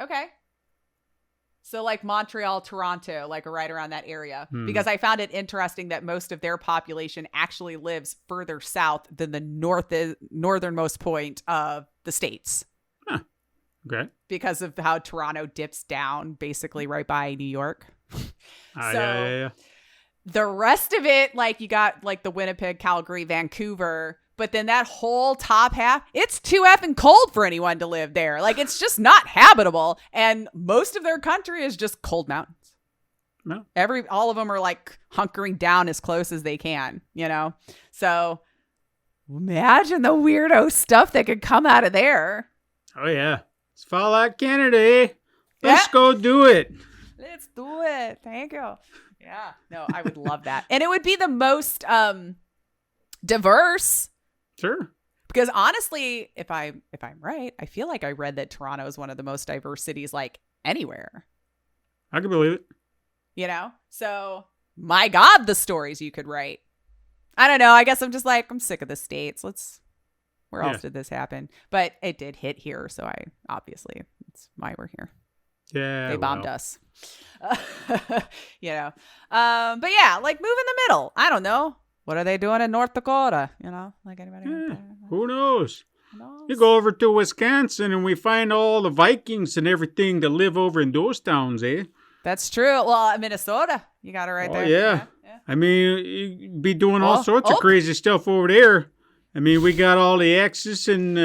Okay. So like Montreal, Toronto, like right around that area, because I found it interesting that most of their population actually lives further south than the northernmost point of the States. Okay. Because of how Toronto dips down basically right by New York. Yeah. The rest of it, like you got like the Winnipeg, Calgary, Vancouver, but then that whole top half, it's too effing cold for anyone to live there. Like it's just not habitable. And most of their country is just cold mountains. No. All of them are like hunkering down as close as they can, you know? So imagine the weirdo stuff that could come out of there. Oh, yeah. It's Fallout Canada, eh? Let's Yeah. go do it. Let's do it. Thank you. Yeah. No, I would love that. And it would be the most diverse. Sure. Because honestly, if I'm right, I feel like I read that Toronto is one of the most diverse cities like anywhere. I can believe it. You know? So, my God, the stories you could write. I don't know. I guess I'm just like, I'm sick of the States. Where else did this happen? But it did hit here. So it's why we're here. Yeah. They bombed us. You know? But yeah, like move in the middle. I don't know. What are they doing in North Dakota? You know? Like anybody? Yeah. Who knows? Who knows? You go over to Wisconsin and we find all the Vikings and everything that live over in those towns, eh? That's true. Well, Minnesota. You got it right Oh, there. yeah. Yeah. I mean, you be doing all sorts oh. of crazy stuff over there. I mean, we got all the axes and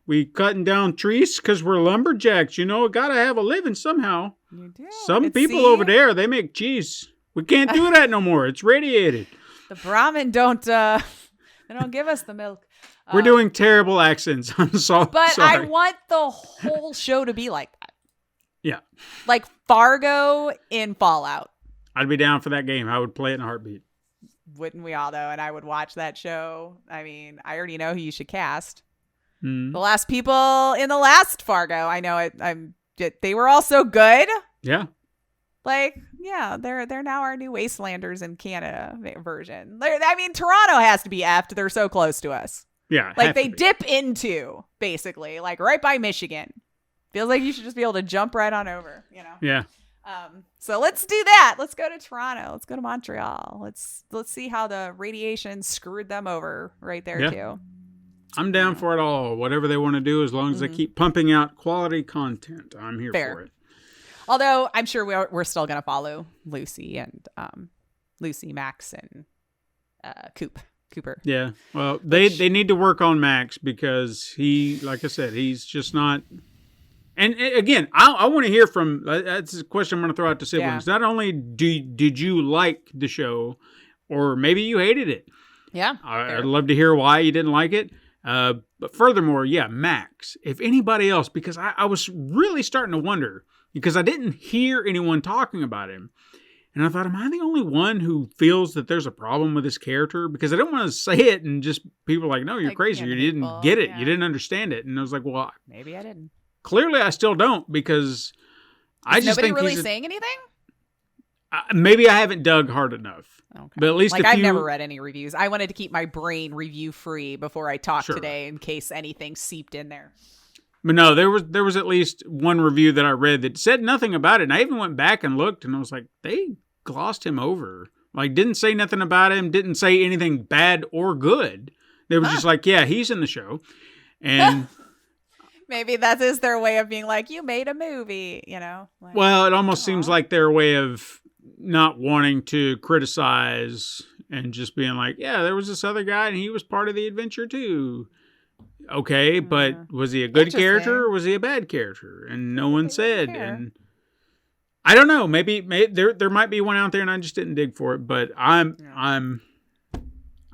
we cutting down trees because we're lumberjacks. You know, got to have a living somehow. You do. Some And people see, over there, they make cheese. We can't do that no more. It's radiated. The Brahmin don't give us the milk. We're doing terrible accents. I'm But sorry. I want the whole show to be like that. Yeah. Like Fargo in Fallout. I'd be down for that game. I would play it in a heartbeat. Wouldn't we all, though? And I would watch that show. I mean, I already know who you should cast. Mm. The last people in the last Fargo, I know it. They were all so good. Yeah. Like, yeah, they're now our new Wastelanders in Canada version. I mean, Toronto has to be effed. They're so close to us. Yeah. Like have they to be. dip into basically, like right by Michigan. Feels like you should just be able to jump right on over. You know. Yeah. So let's do that. Let's go to Toronto. Let's go to Montreal. Let's see how the radiation screwed them over right there Yeah. too. I'm down for it all. Whatever they want to do, as long as they keep pumping out quality content, I'm here Fair. for it. Although I'm sure we're still gonna follow Lucy and Lucy, Max, and Cooper. Yeah. Well, they need to work on Max because he, like I said, he's just not. And again, I want to hear from. That's a question I'm going to throw out to siblings. Yeah. Not only did you like the show, or maybe you hated it. Yeah. I'd love to hear why you didn't like it. But furthermore, yeah, Max. If anybody else, because I was really starting to wonder because I didn't hear anyone talking about him. And I thought, am I the only one who feels that there's a problem with this character? Because I don't want to say it and just people are like, no, you're Like, crazy. being You didn't hateful, get it. yeah. You didn't understand it. And I was like, well, Maybe I didn't. clearly I still don't because I Is just nobody think really he's saying anything? maybe I haven't dug hard enough. Okay. But at least like if I've you, never read any reviews. I wanted to keep my brain review free before I talk Sure. today in case anything seeped in there. But no, there was at least one review that I read that said nothing about it. And I even went back and looked and I was like, they glossed him over. Like, didn't say nothing about him, didn't say anything bad or good. They were just like, yeah, he's in the show. And Maybe that is their way of being like, you made a movie, you know? Like, well, it almost seems like their way of not wanting to criticize and just being like, yeah, there was this other guy and he was part of the adventure too. Okay, but was he a good Interesting. character or was he a bad character? And no one they said. didn't care. And I don't know. Maybe there might be one out there and I just didn't dig for it. But I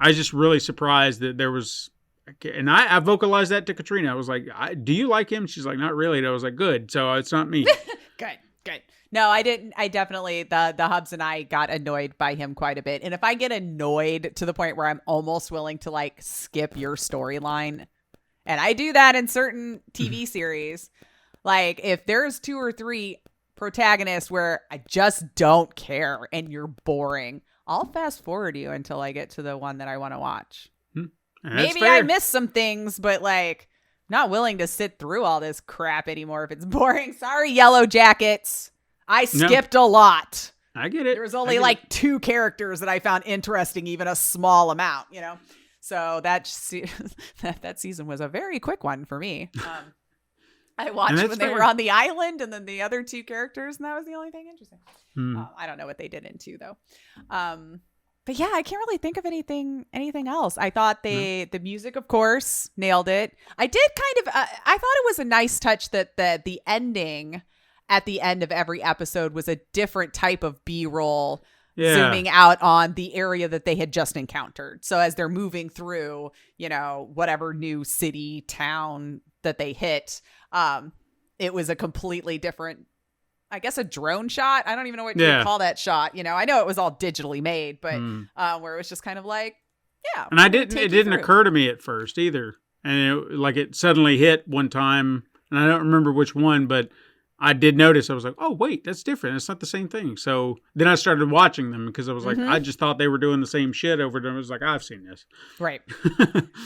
was just really surprised that there was. And I vocalized that to Katrina. I was like, do you like him? She's like, not really. And I was like, good. So it's not me. Good. No, I didn't. I definitely, the Hubs and I got annoyed by him quite a bit. And if I get annoyed to the point where I'm almost willing to like skip your storyline, and I do that in certain TV series, like if there's 2 or 3 protagonists where I just don't care and you're boring, I'll fast forward you until I get to the one that I want to watch. And that's Maybe fair. I missed some things, but like not willing to sit through all this crap anymore if it's boring. Sorry, Yellow Jackets. I skipped a lot. I get it. There was only like 2 characters that I found interesting, even a small amount, you know? So that season was a very quick one for me. I watched that's when they fair. were on the island and then the other 2 characters, and that was the only thing interesting. I don't know what they did in 2 though. But yeah, I can't really think of anything else. I thought the music, of course, nailed it. I did kind of, I thought it was a nice touch that the ending at the end of every episode was a different type of B-roll Yeah. zooming out on the area that they had just encountered. So as they're moving through, whatever new city, town that they hit, it was a completely different, I guess, a drone shot. I don't even know what you would call that shot. I know it was all digitally made, but where it was just kind of like, yeah. And it didn't occur to me at first either. And it suddenly hit one time, and I don't remember which one, but I did notice. I was like, oh, wait, that's different. It's not the same thing. So then I started watching them because I was like, I just thought they were doing the same shit over them. I was like, I've seen this. Right.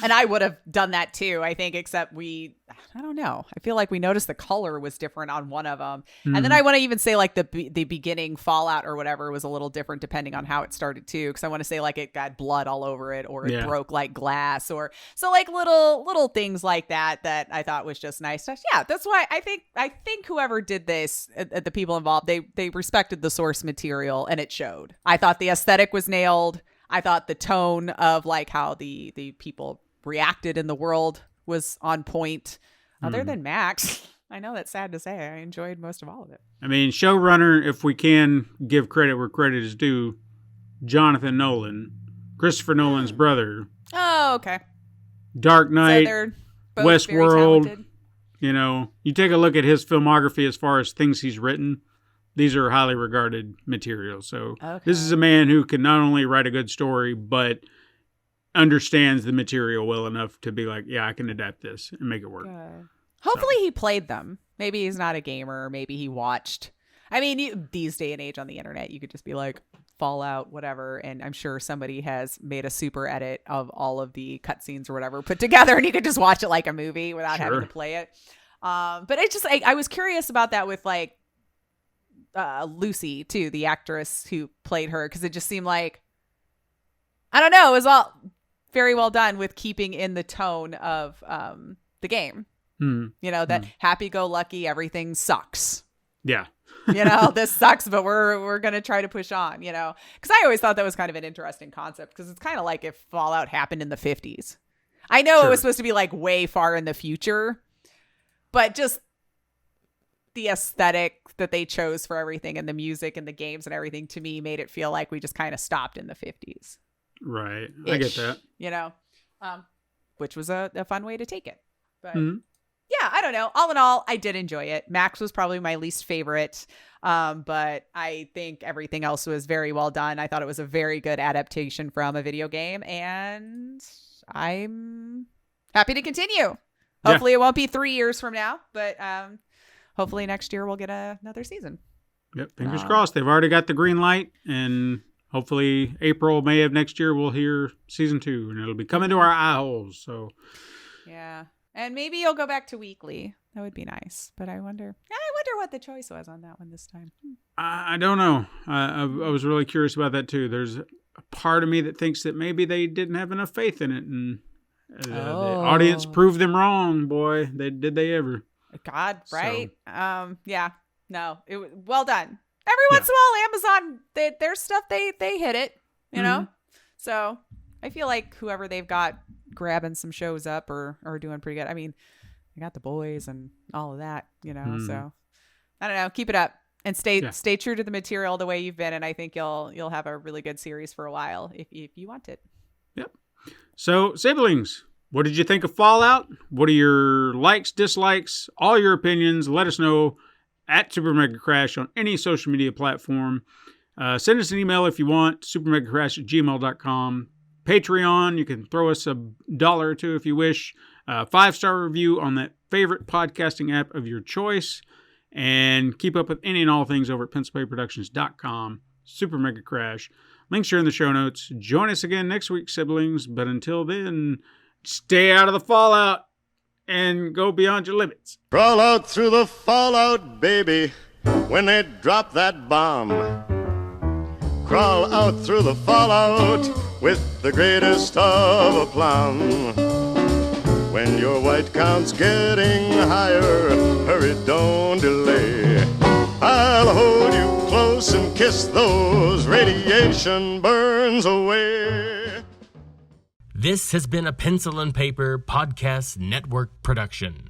And I would have done that too, I think, except I don't know. I feel like we noticed the color was different on one of them. And then I want to even say like the beginning Fallout or whatever was a little different depending on how it started too. Because I want to say like it got blood all over it or it broke like glass or so like little things like that I thought was just nice. Yeah, that's why I think whoever did this, the people involved, they respected the source material and it showed. I thought the aesthetic was nailed. I thought the tone of like how the people reacted in the world was on point. Other than Max, I know that's sad to say, I enjoyed most of all of it. I mean, showrunner, if we can give credit where credit is due, Jonathan Nolan, Christopher Nolan's brother. Oh, okay. Dark Knight, So they're both very Westworld. talented. You take a look at his filmography as far as things he's written. These are highly regarded materials. So This is a man who can not only write a good story, but understands the material well enough to be like, yeah, I can adapt this and make it work. Hopefully he played them. Maybe he's not a gamer. Maybe he watched. I mean, these day and age on the internet, you could just be like Fallout, whatever. And I'm sure somebody has made a super edit of all of the cutscenes or whatever put together and you could just watch it like a movie without having to play it. But it just, I was curious about that with like Lucy too, the actress who played her. Cause it just seemed like, I don't know, it was all very well done with keeping in the tone of the game. That happy-go-lucky, everything sucks. Yeah. This sucks, but we're going to try to push on, because I always thought that was kind of an interesting concept because it's kind of like if Fallout happened in the 50s. I know it was supposed to be like way far in the future, but just the aesthetic that they chose for everything and the music and the games and everything to me made it feel like we just kind of stopped in the 50s. Right. I get that. Which was a fun way to take it. But yeah, I don't know. All in all, I did enjoy it. Max was probably my least favorite. But I think everything else was very well done. I thought it was a very good adaptation from a video game and I'm happy to continue. Hopefully it won't be 3 years from now, but hopefully next year we'll get another season. Yep. Fingers crossed. They've already got the green light and hopefully April, May of next year, we'll hear season 2 and it'll be coming to our eye holes. So yeah. And maybe you'll go back to weekly. That would be nice. But I wonder what the choice was on that one this time. I don't know. I was really curious about that too. There's a part of me that thinks that maybe they didn't have enough faith in it. And the audience proved them wrong, boy. Did they ever. God, right? So. Yeah. No, it was well done. Every once in a while, Amazon, their stuff, they hit it, you know? So I feel like whoever they've got grabbing some shows up or doing pretty good. I mean, I got The Boys and all of that, so I don't know. Keep it up and stay true to the material the way you've been. And I think you'll have a really good series for a while if you want it. Yep. So siblings, what did you think of Fallout? What are your likes, dislikes, all your opinions? Let us know at Super Mega Crash on any social media platform. Send us an email if you want, supermegacrash@gmail.com. Patreon, you can throw us $1 or $2 if you wish. 5-star review on that favorite podcasting app of your choice. And keep up with any and all things over at pencilpaperproductions.com. Super Mega Crash. Links are in the show notes. Join us again next week, siblings. But until then, stay out of the fallout and go beyond your limits. Crawl out through the fallout, baby, when they drop that bomb. Crawl out through the fallout with the greatest of aplomb. When your white count's getting higher, hurry, don't delay. I'll hold you close and kiss those radiation burns away. This has been a Pencil and Paper Podcast Network production.